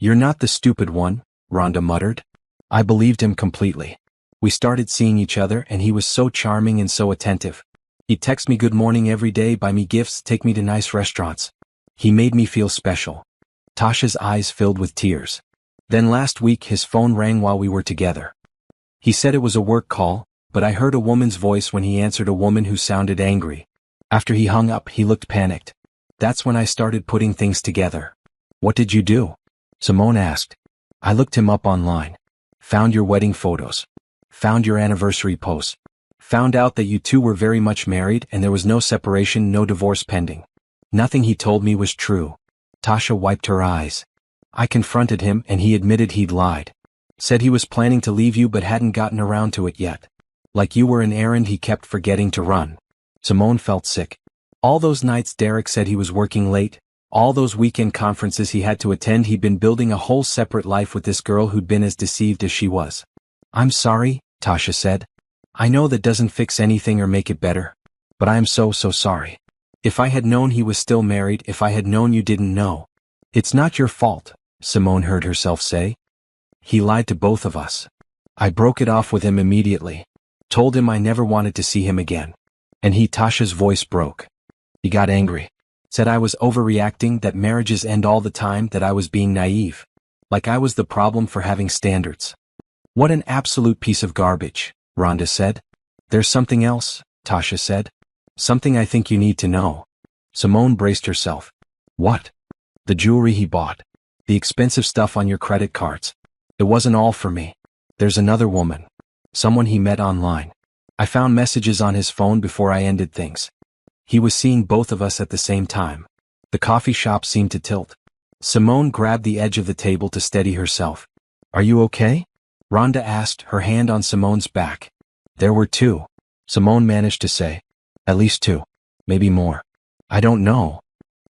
"You're not the stupid one," Rhonda muttered. "I believed him completely. We started seeing each other and he was so charming and so attentive. He'd text me good morning every day, buy me gifts, take me to nice restaurants. He made me feel special." Tasha's eyes filled with tears. "Then last week his phone rang while we were together. He said it was a work call, but I heard a woman's voice when he answered, a woman who sounded angry. After he hung up, he looked panicked. That's when I started putting things together." "What did you do?" Simone asked. "I looked him up online. Found your wedding photos. Found your anniversary posts. Found out that you two were very much married and there was no separation, no divorce pending. Nothing he told me was true." Tasha wiped her eyes. "I confronted him and he admitted he'd lied. Said he was planning to leave you but hadn't gotten around to it yet. Like you were an errand he kept forgetting to run." Simone felt sick. All those nights Derek said he was working late, all those weekend conferences he had to attend, he'd been building a whole separate life with this girl who'd been as deceived as she was. "I'm sorry," Tasha said. "I know that doesn't fix anything or make it better. But I am so sorry. If I had known he was still married, if I had known you didn't know." "It's not your fault," Simone heard herself say. "He lied to both of us. I broke it off with him immediately. Told him I never wanted to see him again. And Tasha's voice broke. He got angry. Said I was overreacting, that marriages end all the time, that I was being naive. Like I was the problem for having standards." "What an absolute piece of garbage," Rhonda said. "There's something else," Tasha said. "Something I think you need to know." Simone braced herself. "What?" "The jewelry he bought. The expensive stuff on your credit cards. It wasn't all for me. There's another woman. Someone he met online. I found messages on his phone before I ended things. He was seeing both of us at the same time." The coffee shop seemed to tilt. Simone grabbed the edge of the table to steady herself. "Are you okay?" Rhonda asked, her hand on Simone's back. "There were two," Simone managed to say. "At least two. Maybe more. I don't know."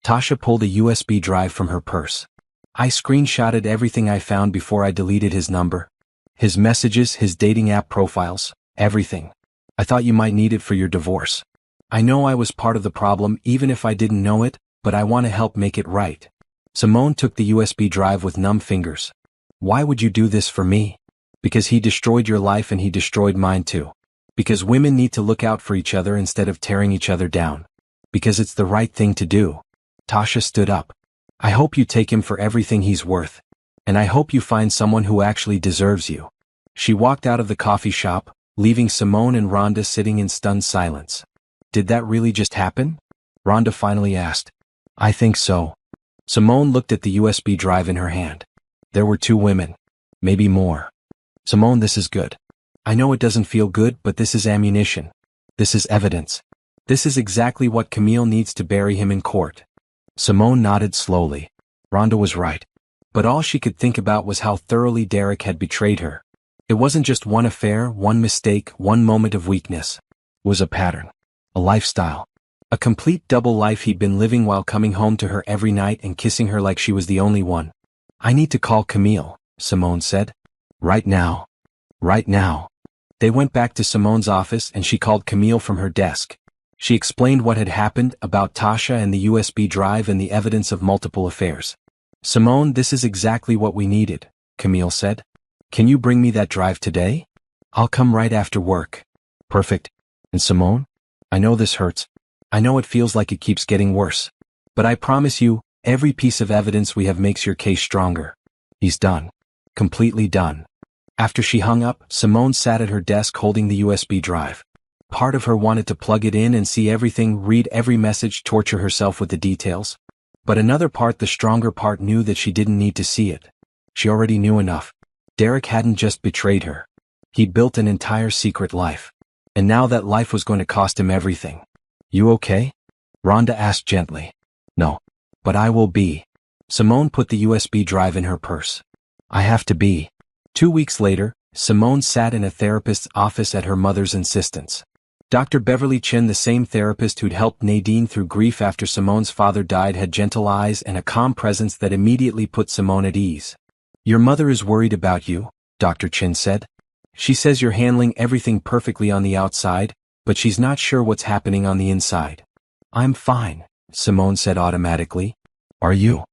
Tasha pulled a USB drive from her purse. "I screenshotted everything I found before I deleted his number. His messages, his dating app profiles, everything. I thought you might need it for your divorce. I know I was part of the problem even if I didn't know it, but I want to help make it right." Simone took the USB drive with numb fingers. "Why would you do this for me?" "Because he destroyed your life and he destroyed mine too. Because women need to look out for each other instead of tearing each other down. Because it's the right thing to do." Tasha stood up. "I hope you take him for everything he's worth. And I hope you find someone who actually deserves you." She walked out of the coffee shop, leaving Simone and Rhonda sitting in stunned silence. "Did that really just happen?" Rhonda finally asked. "I think so." Simone looked at the USB drive in her hand. "There were two women. Maybe more." "Simone, this is good. I know it doesn't feel good, but this is ammunition. This is evidence. This is exactly what Camille needs to bury him in court." Simone nodded slowly. Rhonda was right. But all she could think about was how thoroughly Derek had betrayed her. It wasn't just one affair, one mistake, one moment of weakness. It was a pattern. A lifestyle. A complete double life he'd been living while coming home to her every night and kissing her like she was the only one. "I need to call Camille," Simone said. "Right now. Right now." They went back to Simone's office and she called Camille from her desk. She explained what had happened, about Tasha and the USB drive and the evidence of multiple affairs. "Simone, this is exactly what we needed," Camille said. "Can you bring me that drive today?" "I'll come right after work." "Perfect. And Simone? I know this hurts. I know it feels like it keeps getting worse. But I promise you, every piece of evidence we have makes your case stronger." "He's done," completely done. After she hung up, Simone sat at her desk holding the USB drive. Part of her wanted to plug it in and see everything, read every message, torture herself with the details. But another part, the stronger part, knew that she didn't need to see it. She already knew enough. Derek hadn't just betrayed her. He'd built an entire secret life. And now that life was going to cost him everything. "You okay?" Rhonda asked gently. "No. But I will be." Simone put the USB drive in her purse. "I have to be." 2 weeks later, Simone sat in a therapist's office at her mother's insistence. Dr. Beverly Chin, the same therapist who'd helped Nadine through grief after Simone's father died, had gentle eyes and a calm presence that immediately put Simone at ease. "Your mother is worried about you," Dr. Chin said. "She says you're handling everything perfectly on the outside, but she's not sure what's happening on the inside." "I'm fine," Simone said automatically. "Are you?"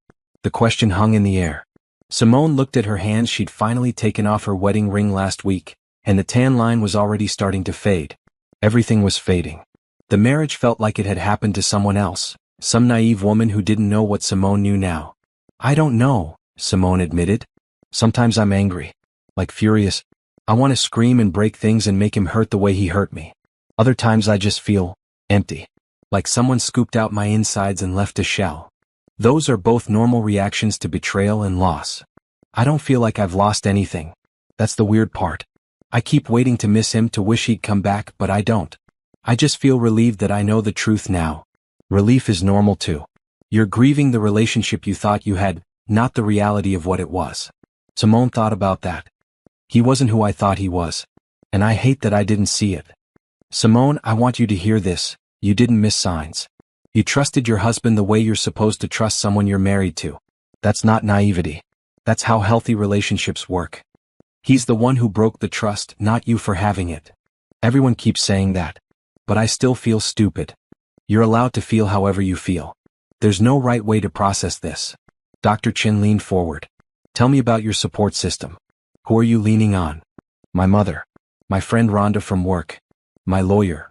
The question hung in the air. Simone looked at her hands. She'd finally taken off her wedding ring last week, and the tan line was already starting to fade. Everything was fading. The marriage felt like it had happened to someone else, some naive woman who didn't know what Simone knew now. "I don't know," Simone admitted. "Sometimes I'm angry. Like furious. I want to scream and break things and make him hurt the way he hurt me. Other times I just feel empty. Like someone scooped out my insides and left a shell. Those are both normal reactions to betrayal and loss. I don't feel like I've lost anything. That's the weird part. I keep waiting to miss him, to wish he'd come back, but I don't. I just feel relieved that I know the truth now." Relief is normal too. You're grieving the relationship you thought you had, not the reality of what it was. Simone thought about that. "He wasn't who I thought he was. And I hate that I didn't see it." "Simone, I want you to hear this. You didn't miss signs. You trusted your husband the way you're supposed to trust someone you're married to. That's not naivety. That's how healthy relationships work. He's the one who broke the trust, not you for having it. Everyone keeps saying that. But I still feel stupid. You're allowed to feel however you feel. There's no right way to process this." Dr. Chin leaned forward. "Tell me about your support system. Who are you leaning on?" "My mother. My friend Rhonda from work. My lawyer."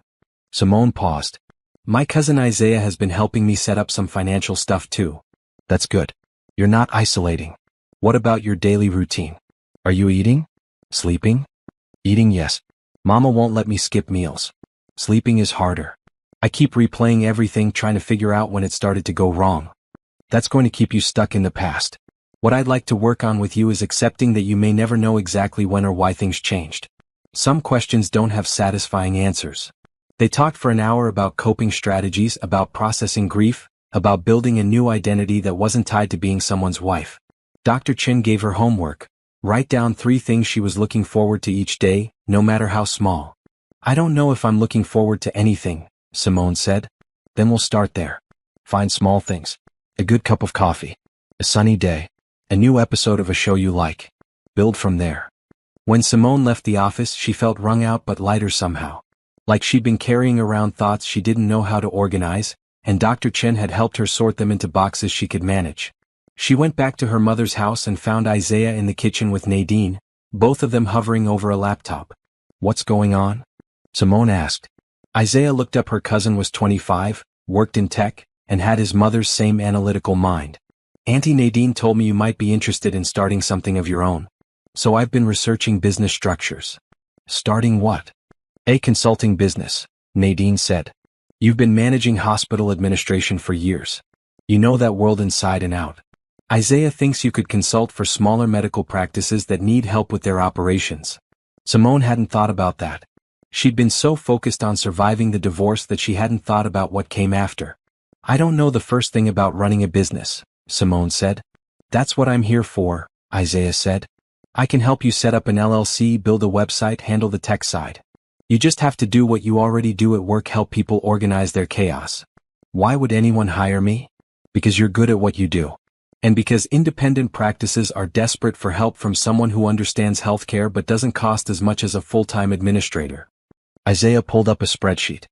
Simone paused. "My cousin Isaiah has been helping me set up some financial stuff too." "That's good. You're not isolating. What about your daily routine? Are you eating? Sleeping?" "Eating, yes. Mama won't let me skip meals. Sleeping is harder. I keep replaying everything, trying to figure out when it started to go wrong. That's going to keep you stuck in the past. What I'd like to work on with you is accepting that you may never know exactly when or why things changed. Some questions don't have satisfying answers." They talked for an hour about coping strategies, about processing grief, about building a new identity that wasn't tied to being someone's wife. Dr. Chin gave her homework. Write down 3 things she was looking forward to each day, no matter how small. "I don't know if I'm looking forward to anything," Simone said. "Then we'll start there. Find small things. A good cup of coffee. A sunny day. A new episode of a show you like. Build from there." When Simone left the office, she felt wrung out but lighter somehow. Like she'd been carrying around thoughts she didn't know how to organize, and Dr. Chen had helped her sort them into boxes she could manage. She went back to her mother's house and found Isaiah in the kitchen with Nadine, both of them hovering over a laptop. "What's going on?" Simone asked. Isaiah looked up. Her cousin was 25, worked in tech, and had his mother's same analytical mind. "Auntie Nadine told me you might be interested in starting something of your own. So I've been researching business structures." "Starting what?" "A consulting business," Nadine said. "You've been managing hospital administration for years. You know that world inside and out. Isaiah thinks you could consult for smaller medical practices that need help with their operations." Simone hadn't thought about that. She'd been so focused on surviving the divorce that she hadn't thought about what came after. "I don't know the first thing about running a business," Simone said. "That's what I'm here for," Isaiah said. "I can help you set up an LLC, build a website, handle the tech side. You just have to do what you already do at work, help people organize their chaos." "Why would anyone hire me?" "Because you're good at what you do. And because independent practices are desperate for help from someone who understands healthcare but doesn't cost as much as a full-time administrator." Isaiah pulled up a spreadsheet.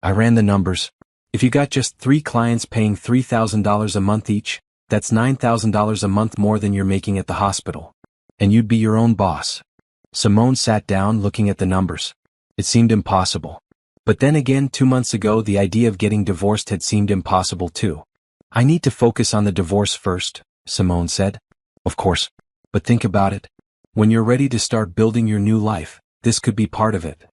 "I ran the numbers. If you got just 3 clients paying $3,000 a month each, that's $9,000 a month more than you're making at the hospital. And you'd be your own boss." Simone sat down, looking at the numbers. It seemed impossible. But then again, 2 months ago, the idea of getting divorced had seemed impossible too. "I need to focus on the divorce first," Simone said. "Of course. But think about it. When you're ready to start building your new life, this could be part of it.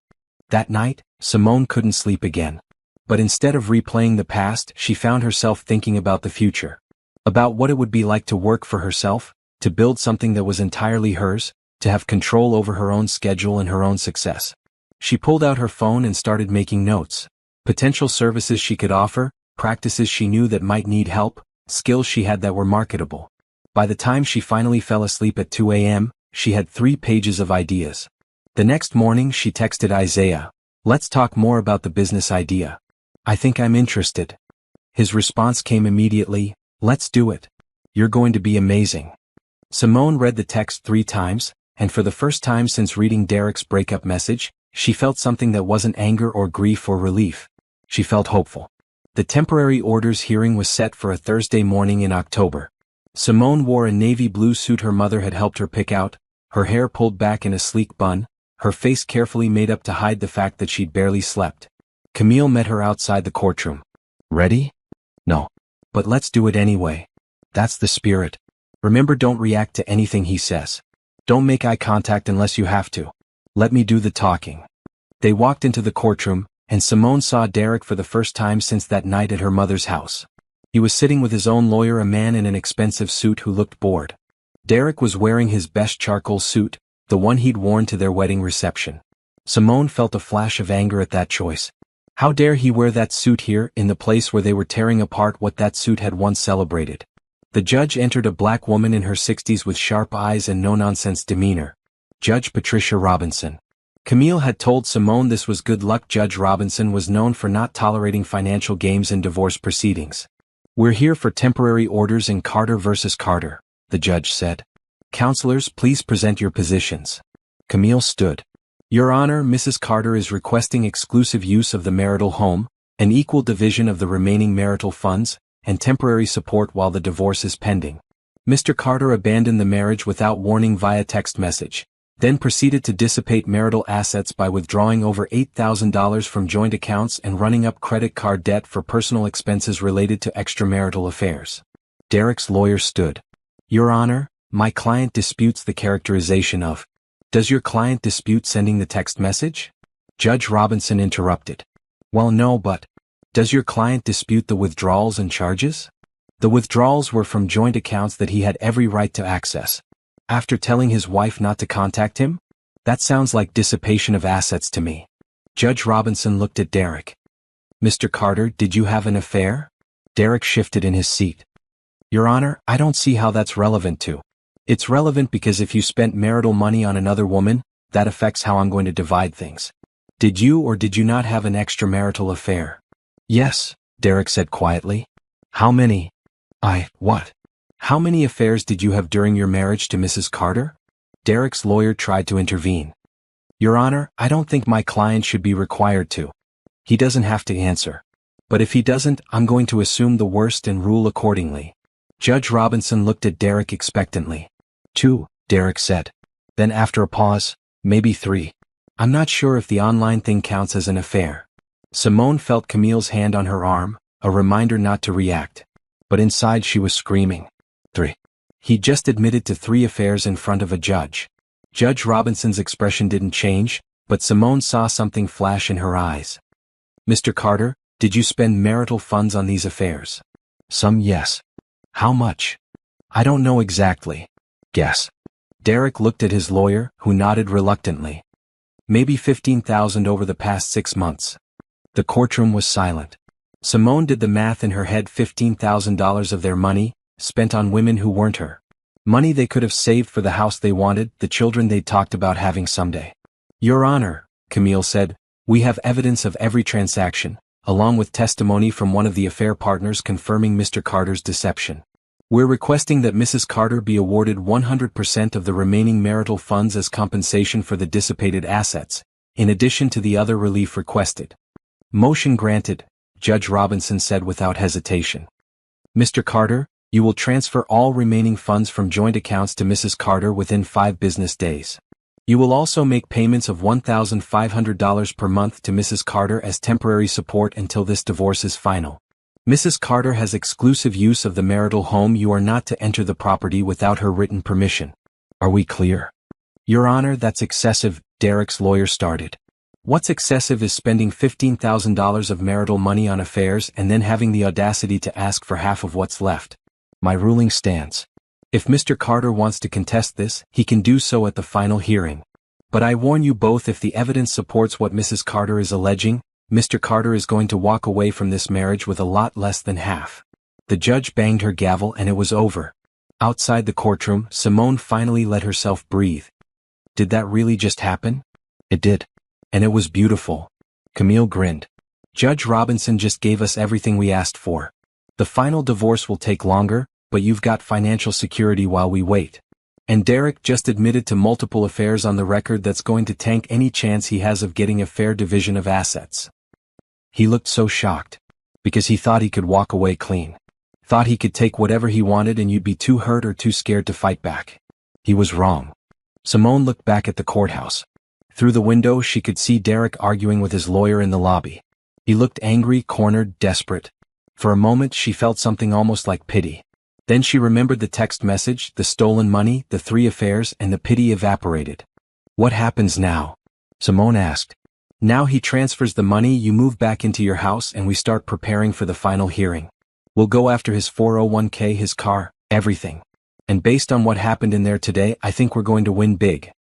That night, Simone couldn't sleep again. But instead of replaying the past, she found herself thinking about the future. About what it would be like to work for herself, to build something that was entirely hers, to have control over her own schedule and her own success. She pulled out her phone and started making notes. Potential services she could offer, practices she knew that might need help, skills she had that were marketable. By the time she finally fell asleep at 2 a.m., she had 3 pages of ideas. The next morning she texted Isaiah, "Let's talk more about the business idea. I think I'm interested." His response came immediately, "Let's do it. You're going to be amazing." Simone read the text 3 times, and for the first time since reading Derek's breakup message, she felt something that wasn't anger or grief or relief. She felt hopeful. The temporary orders hearing was set for a Thursday morning in October. Simone wore a navy blue suit her mother had helped her pick out, her hair pulled back in a sleek bun, her face carefully made up to hide the fact that she'd barely slept. Camille met her outside the courtroom. "Ready?" "No. But let's do it anyway. That's the spirit. Remember, don't react to anything he says. Don't make eye contact unless you have to. Let me do the talking." They walked into the courtroom, and Simone saw Derek for the first time since that night at her mother's house. He was sitting with his own lawyer, a man in an expensive suit who looked bored. Derek was wearing his best charcoal suit, the one he'd worn to their wedding reception. Simone felt a flash of anger at that choice. How dare he wear that suit here, in the place where they were tearing apart what that suit had once celebrated? The judge entered, a black woman in her 60s with sharp eyes and no-nonsense demeanor. Judge Patricia Robinson. Camille had told Simone this was good luck. Judge Robinson was known for not tolerating financial games in divorce proceedings. "We're here for temporary orders in Carter versus Carter," the judge said. "Counselors, please present your positions." Camille stood. "Your Honor, Mrs. Carter is requesting exclusive use of the marital home, an equal division of the remaining marital funds, and temporary support while the divorce is pending." Mr. Carter abandoned the marriage without warning via text message, then proceeded to dissipate marital assets by withdrawing over $8,000 from joint accounts and running up credit card debt for personal expenses related to extramarital affairs. Derek's lawyer stood. "Your Honor, my client disputes the characterization of." "Does your client dispute sending the text message?" Judge Robinson interrupted. "Well, no, but does your client dispute the withdrawals and charges?" "The withdrawals were from joint accounts that he had every right to access. After telling his wife not to contact him? That sounds like dissipation of assets to me." Judge Robinson looked at Derek. "Mr. Carter, did you have an affair?" Derek shifted in his seat. "Your Honor, I don't see how that's relevant to." "It's relevant because if you spent marital money on another woman, that affects how I'm going to divide things. Did you or did you not have an extramarital affair?" "Yes," Derek said quietly. "How many?" What? "How many affairs did you have during your marriage to Mrs. Carter?" Derek's lawyer tried to intervene. "Your Honor, I don't think my client should be required to." "He doesn't have to answer. But if he doesn't, I'm going to assume the worst and rule accordingly." Judge Robinson looked at Derek expectantly. "2, Derek said. Then after a pause, "Maybe 3. I'm not sure if the online thing counts as an affair." Simone felt Camille's hand on her arm, a reminder not to react. But inside she was screaming. 3. He just admitted to 3 affairs in front of a judge. Judge Robinson's expression didn't change, but Simone saw something flash in her eyes. "Mr. Carter, did you spend marital funds on these affairs?" "Some, yes." "How much?" "I don't know exactly." "Guess." Derek looked at his lawyer, who nodded reluctantly. "Maybe 15,000 over the past 6 months." The courtroom was silent. Simone did the math in her head. $15,000 of their money, spent on women who weren't her. Money they could have saved for the house they wanted, the children they'd talked about having someday. "Your Honor," Camille said, "we have evidence of every transaction, along with testimony from one of the affair partners confirming Mr. Carter's deception. We're requesting that Mrs. Carter be awarded 100% of the remaining marital funds as compensation for the dissipated assets, in addition to the other relief requested." "Motion granted," Judge Robinson said without hesitation. "Mr. Carter, you will transfer all remaining funds from joint accounts to Mrs. Carter within 5 business days. You will also make payments of $1,500 per month to Mrs. Carter as temporary support until this divorce is final. Mrs. Carter has exclusive use of the marital home. You are not to enter the property without her written permission. Are we clear?" Your Honor, that's excessive, Derek's lawyer started. What's excessive is spending $15,000 of marital money on affairs and then having the audacity to ask for half of what's left. My ruling stands. If Mr. Carter wants to contest this, he can do so at the final hearing. But I warn you both, if the evidence supports what Mrs. Carter is alleging, Mr. Carter is going to walk away from this marriage with a lot less than half. The judge banged her gavel and it was over. Outside the courtroom, Simone finally let herself breathe. Did that really just happen? It did. And it was beautiful. Camille grinned. Judge Robinson just gave us everything we asked for. The final divorce will take longer, but you've got financial security while we wait. And Derek just admitted to multiple affairs on the record that's going to tank any chance he has of getting a fair division of assets. He looked so shocked. Because he thought he could walk away clean. Thought he could take whatever he wanted and you'd be too hurt or too scared to fight back. He was wrong. Simone looked back at the courthouse. Through the window she could see Derek arguing with his lawyer in the lobby. He looked angry, cornered, desperate. For a moment she felt something almost like pity. Then she remembered the text message, the stolen money, the 3 affairs, and the pity evaporated. What happens now? Simone asked. Now he transfers the money, you move back into your house, and we start preparing for the final hearing. We'll go after his 401k, his car, everything. And based on what happened in there today, I think we're going to win big.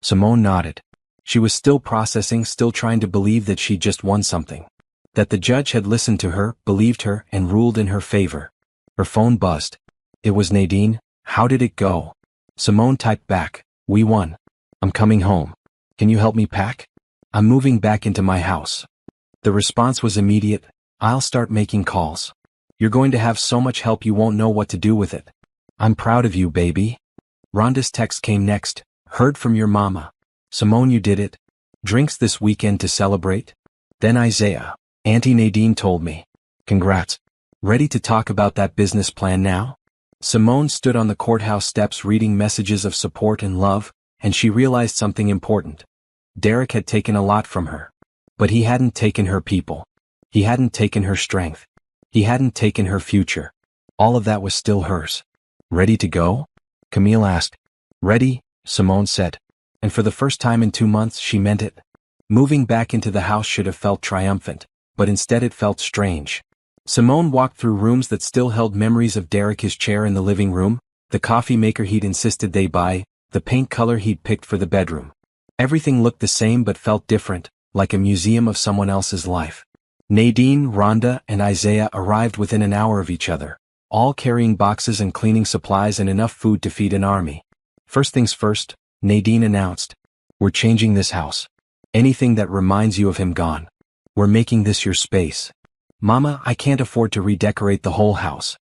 Simone nodded. She was still processing, still trying to believe that she just won something. That the judge had listened to her, believed her, and ruled in her favor. Her phone buzzed. It was Nadine. How did it go? Simone typed back, we won. I'm coming home. Can you help me pack? I'm moving back into my house. The response was immediate, I'll start making calls. You're going to have so much help you won't know what to do with it. I'm proud of you, baby. Rhonda's text came next, heard from your mama. Simone, you did it. Drinks this weekend to celebrate? Then Isaiah. Auntie Nadine told me. Congrats. Ready to talk about that business plan now? Simone stood on the courthouse steps reading messages of support and love, and she realized something important. Derek had taken a lot from her. But he hadn't taken her people. He hadn't taken her strength. He hadn't taken her future. All of that was still hers. Ready to go? Camille asked. Ready, Simone said. And for the first time in 2 months she meant it. Moving back into the house should have felt triumphant, but instead it felt strange. Simone walked through rooms that still held memories of Derek, his chair in the living room, the coffee maker he'd insisted they buy, the paint color he'd picked for the bedroom. Everything looked the same but felt different, like a museum of someone else's life. Nadine, Rhonda, and Isaiah arrived within an hour of each other, all carrying boxes and cleaning supplies and enough food to feed an army. First things first, Nadine announced. We're changing this house. Anything that reminds you of him gone. We're making this your space. Mama, I can't afford to redecorate the whole house.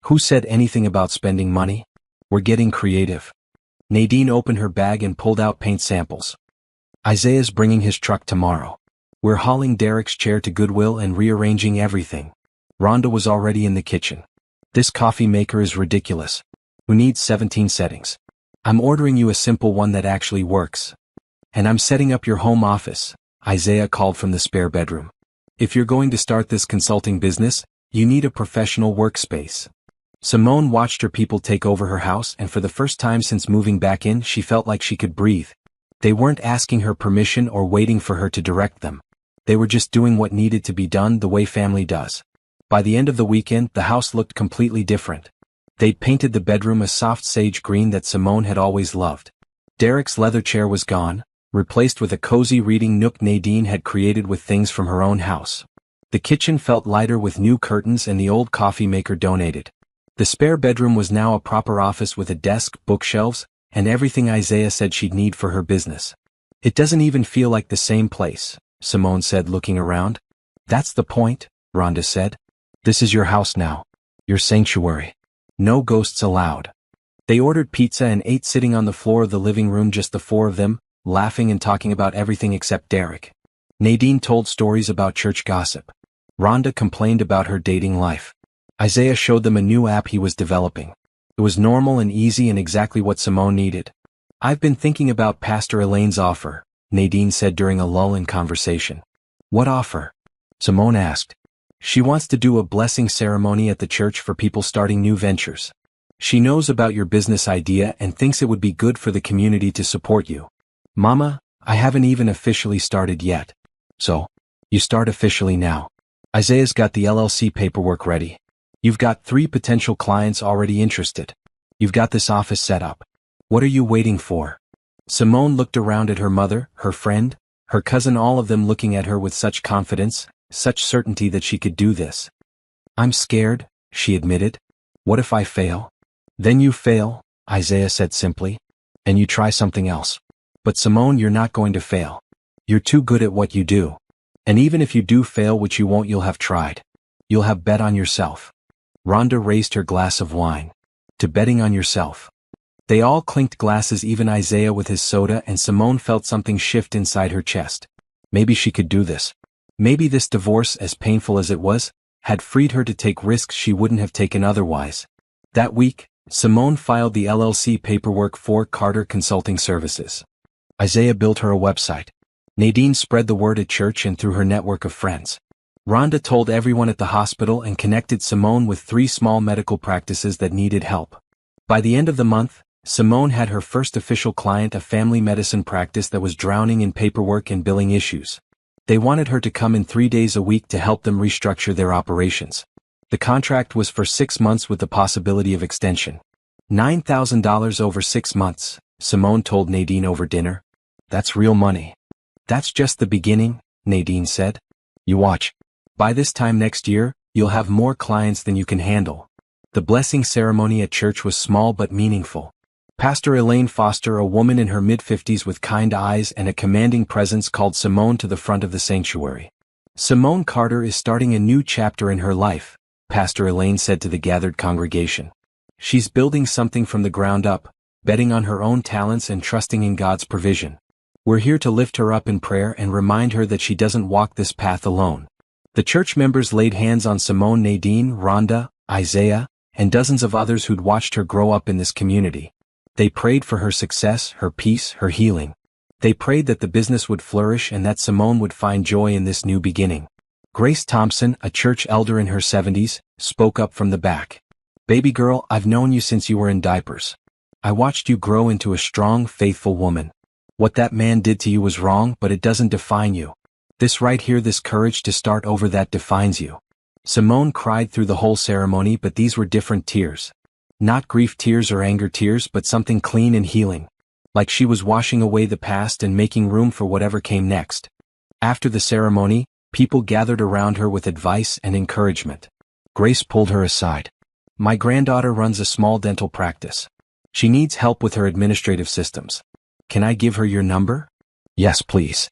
Who said anything about spending money? We're getting creative. Nadine opened her bag and pulled out paint samples. Isaiah's bringing his truck tomorrow. We're hauling Derek's chair to Goodwill and rearranging everything. Rhonda was already in the kitchen. This coffee maker is ridiculous. Who needs 17 settings? I'm ordering you a simple one that actually works. And I'm setting up your home office, Isaiah called from the spare bedroom. If you're going to start this consulting business, you need a professional workspace. Simone watched her people take over her house, and for the first time since moving back in, she felt like she could breathe. They weren't asking her permission or waiting for her to direct them. They were just doing what needed to be done the way family does. By the end of the weekend, the house looked completely different. They'd painted the bedroom a soft sage green that Simone had always loved. Derek's leather chair was gone, replaced with a cozy reading nook Nadine had created with things from her own house. The kitchen felt lighter with new curtains and the old coffee maker donated. The spare bedroom was now a proper office with a desk, bookshelves, and everything Isaiah said she'd need for her business. It doesn't even feel like the same place, Simone said, looking around. That's the point, Rhonda said. This is your house now. Your sanctuary. No ghosts allowed. They ordered pizza and ate sitting on the floor of the living room, just the 4 of them, laughing and talking about everything except Derek. Nadine told stories about church gossip. Rhonda complained about her dating life. Isaiah showed them a new app he was developing. It was normal and easy and exactly what Simone needed. I've been thinking about Pastor Elaine's offer, Nadine said during a lull in conversation. What offer? Simone asked. She wants to do a blessing ceremony at the church for people starting new ventures. She knows about your business idea and thinks it would be good for the community to support you. Mama, I haven't even officially started yet. So, you start officially now. Isaiah's got the LLC paperwork ready. You've got 3 potential clients already interested. You've got this office set up. What are you waiting for? Simone looked around at her mother, her friend, her cousin, all of them looking at her with such confidence, such certainty that she could do this. I'm scared, she admitted. What if I fail? Then you fail, Isaiah said simply, and you try something else. But Simone, you're not going to fail. You're too good at what you do. And even if you do fail, which you won't, you'll have tried. You'll have bet on yourself. Rhonda raised her glass of wine. To betting on yourself. They all clinked glasses, even Isaiah with his soda, and Simone felt something shift inside her chest. Maybe she could do this. Maybe this divorce, as painful as it was, had freed her to take risks she wouldn't have taken otherwise. That week, Simone filed the LLC paperwork for Carter Consulting Services. Isaiah built her a website. Nadine spread the word at church and through her network of friends. Rhonda told everyone at the hospital and connected Simone with 3 small medical practices that needed help. By the end of the month, Simone had her first official client, a family medicine practice that was drowning in paperwork and billing issues. They wanted her to come in 3 days a week to help them restructure their operations. The contract was for 6 months with the possibility of extension. $9,000 over 6 months, Simone told Nadine over dinner. That's real money. That's just the beginning, Nadine said. You watch. By this time next year, you'll have more clients than you can handle. The blessing ceremony at church was small but meaningful. Pastor Elaine Foster, a woman in her mid-50s with kind eyes and a commanding presence, called Simone to the front of the sanctuary. Simone Carter is starting a new chapter in her life, Pastor Elaine said to the gathered congregation. She's building something from the ground up, betting on her own talents and trusting in God's provision. We're here to lift her up in prayer and remind her that she doesn't walk this path alone. The church members laid hands on Simone, Nadine, Rhonda, Isaiah, and dozens of others who'd watched her grow up in this community. They prayed for her success, her peace, her healing. They prayed that the business would flourish and that Simone would find joy in this new beginning. Grace Thompson, a church elder in her 70s, spoke up from the back. Baby girl, I've known you since you were in diapers. I watched you grow into a strong, faithful woman. What that man did to you was wrong, but it doesn't define you. This right here, this courage to start over, that defines you. Simone cried through the whole ceremony, but these were different tears. Not grief tears or anger tears, but something clean and healing. Like she was washing away the past and making room for whatever came next. After the ceremony, people gathered around her with advice and encouragement. Grace pulled her aside. My granddaughter runs a small dental practice. She needs help with her administrative systems. Can I give her your number? Yes, please.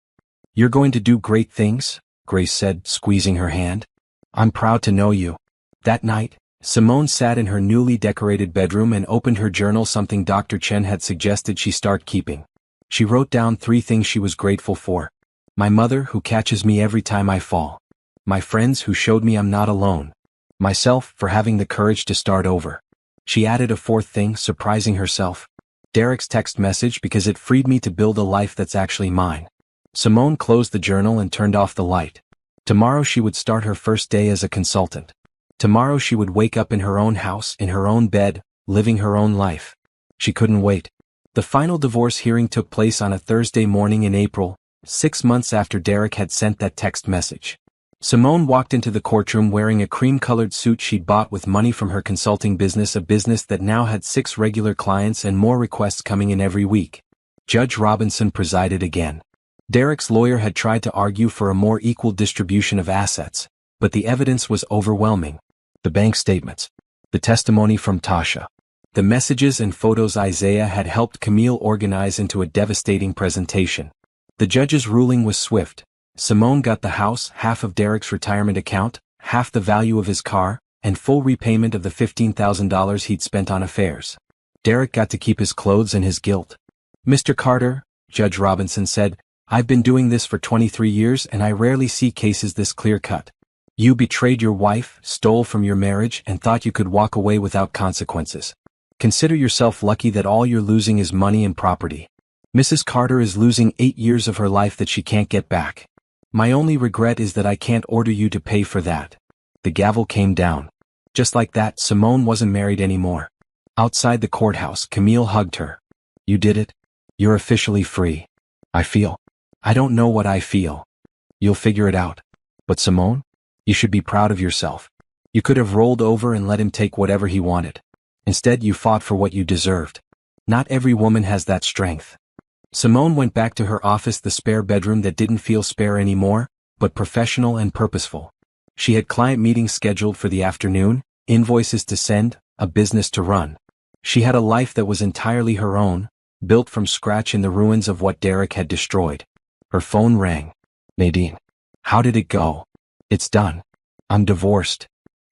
You're going to do great things, Grace said, squeezing her hand. I'm proud to know you. That night, Simone sat in her newly decorated bedroom and opened her journal, something Dr. Chen had suggested she start keeping. She wrote down 3 things she was grateful for. My mother, who catches me every time I fall. My friends, who showed me I'm not alone. Myself, for having the courage to start over. She added a 4th thing, surprising herself. Derek's text message, because it freed me to build a life that's actually mine. Simone closed the journal and turned off the light. Tomorrow she would start her first day as a consultant. Tomorrow she would wake up in her own house, in her own bed, living her own life. She couldn't wait. The final divorce hearing took place on a Thursday morning in April, 6 months after Derek had sent that text message. Simone walked into the courtroom wearing a cream-colored suit she'd bought with money from her consulting business, a business that now had 6 regular clients and more requests coming in every week. Judge Robinson presided again. Derek's lawyer had tried to argue for a more equal distribution of assets, but the evidence was overwhelming. The bank statements, the testimony from Tasha, the messages and photos Isaiah had helped Camille organize into a devastating presentation. The judge's ruling was swift. Simone got the house, half of Derek's retirement account, half the value of his car, and full repayment of the $15,000 he'd spent on affairs. Derek got to keep his clothes and his guilt. Mr. Carter, Judge Robinson said, I've been doing this for 23 years and I rarely see cases this clear-cut. You betrayed your wife, stole from your marriage, and thought you could walk away without consequences. Consider yourself lucky that all you're losing is money and property. Mrs. Carter is losing 8 years of her life that she can't get back. My only regret is that I can't order you to pay for that. The gavel came down. Just like that, Simone wasn't married anymore. Outside the courthouse, Camille hugged her. You did it? You're officially free. I don't know what I feel. You'll figure it out. But Simone? You should be proud of yourself. You could have rolled over and let him take whatever he wanted. Instead, you fought for what you deserved. Not every woman has that strength. Simone went back to her office, the spare bedroom that didn't feel spare anymore, but professional and purposeful. She had client meetings scheduled for the afternoon, invoices to send, a business to run. She had a life that was entirely her own, built from scratch in the ruins of what Derek had destroyed. Her phone rang. Nadine. How did it go? It's done. I'm divorced.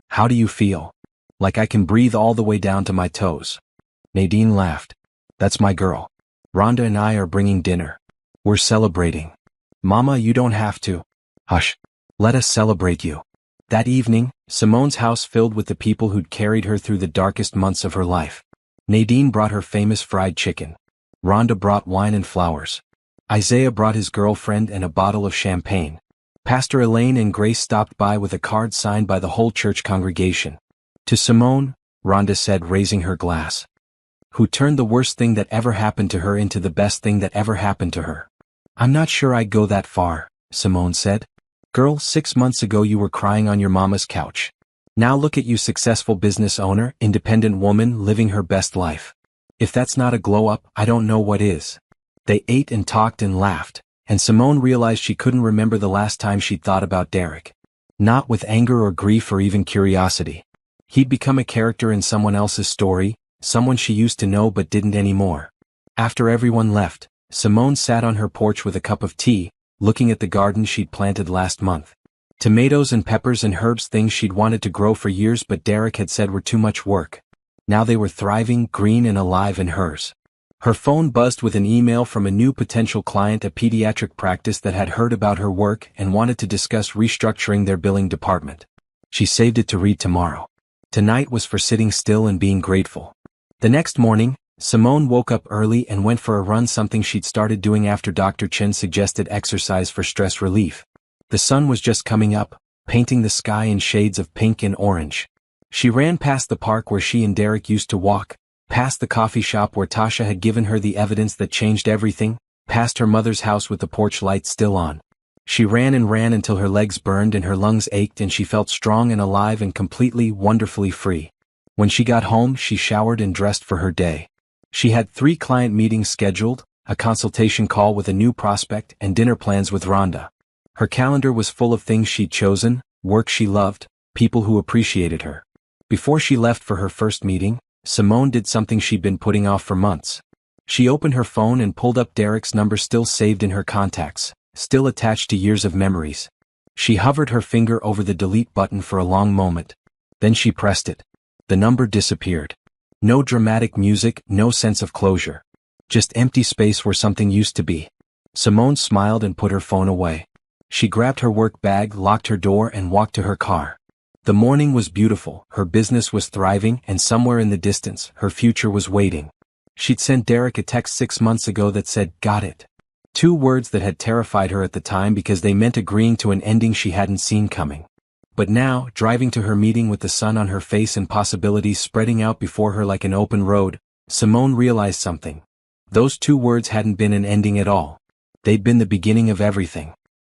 How do you feel? Like I can breathe all the way down to my toes. Nadine laughed. That's my girl. Rhonda and I are bringing dinner. We're celebrating. Mama, you don't have to. Hush. Let us celebrate you. That evening, Simone's house filled with the people who'd carried her through the darkest months of her life. Nadine brought her famous fried chicken. Rhonda brought wine and flowers. Isaiah brought his girlfriend and a bottle of champagne. Pastor Elaine and Grace stopped by with a card signed by the whole church congregation. To Simone, Rhonda said, raising her glass. Who turned the worst thing that ever happened to her into the best thing that ever happened to her. I'm not sure I'd go that far, Simone said. Girl, 6 months ago you were crying on your mama's couch. Now look at you, successful business owner, independent woman, living her best life. If that's not a glow up, I don't know what is. They ate and talked and laughed, and Simone realized she couldn't remember the last time she'd thought about Derek. Not with anger or grief or even curiosity. He'd become a character in someone else's story, someone she used to know but didn't anymore. After everyone left, Simone sat on her porch with a cup of tea, looking at the garden she'd planted last month. Tomatoes and peppers and herbs, things she'd wanted to grow for years but Derek had said were too much work. Now they were thriving, green and alive in hers. Her phone buzzed with an email from a new potential client, a pediatric practice that had heard about her work and wanted to discuss restructuring their billing department. She saved it to read tomorrow. Tonight was for sitting still and being grateful. The next morning, Simone woke up early and went for a run, something she'd started doing after Dr. Chen suggested exercise for stress relief. The sun was just coming up, painting the sky in shades of pink and orange. She ran past the park where she and Derek used to walk, past the coffee shop where Tasha had given her the evidence that changed everything, past her mother's house with the porch light still on. She ran and ran until her legs burned and her lungs ached and she felt strong and alive and completely, wonderfully free. When she got home, she showered and dressed for her day. She had 3 client meetings scheduled, a consultation call with a new prospect, and dinner plans with Rhonda. Her calendar was full of things she'd chosen, work she loved, people who appreciated her. Before she left for her first meeting, Simone did something she'd been putting off for months. She opened her phone and pulled up Derek's number, still saved in her contacts, still attached to years of memories. She hovered her finger over the delete button for a long moment. Then she pressed it. The number disappeared. No dramatic music, no sense of closure. Just empty space where something used to be. Simone smiled and put her phone away. She grabbed her work bag, locked her door, and walked to her car. The morning was beautiful, her business was thriving, and somewhere in the distance, her future was waiting. She'd sent Derek a text 6 months ago that said, "Got it." 2 words that had terrified her at the time because they meant agreeing to an ending she hadn't seen coming. But now, driving to her meeting with the sun on her face and possibilities spreading out before her like an open road, Simone realized something. Those 2 words hadn't been an ending at all. They'd been the beginning of everything.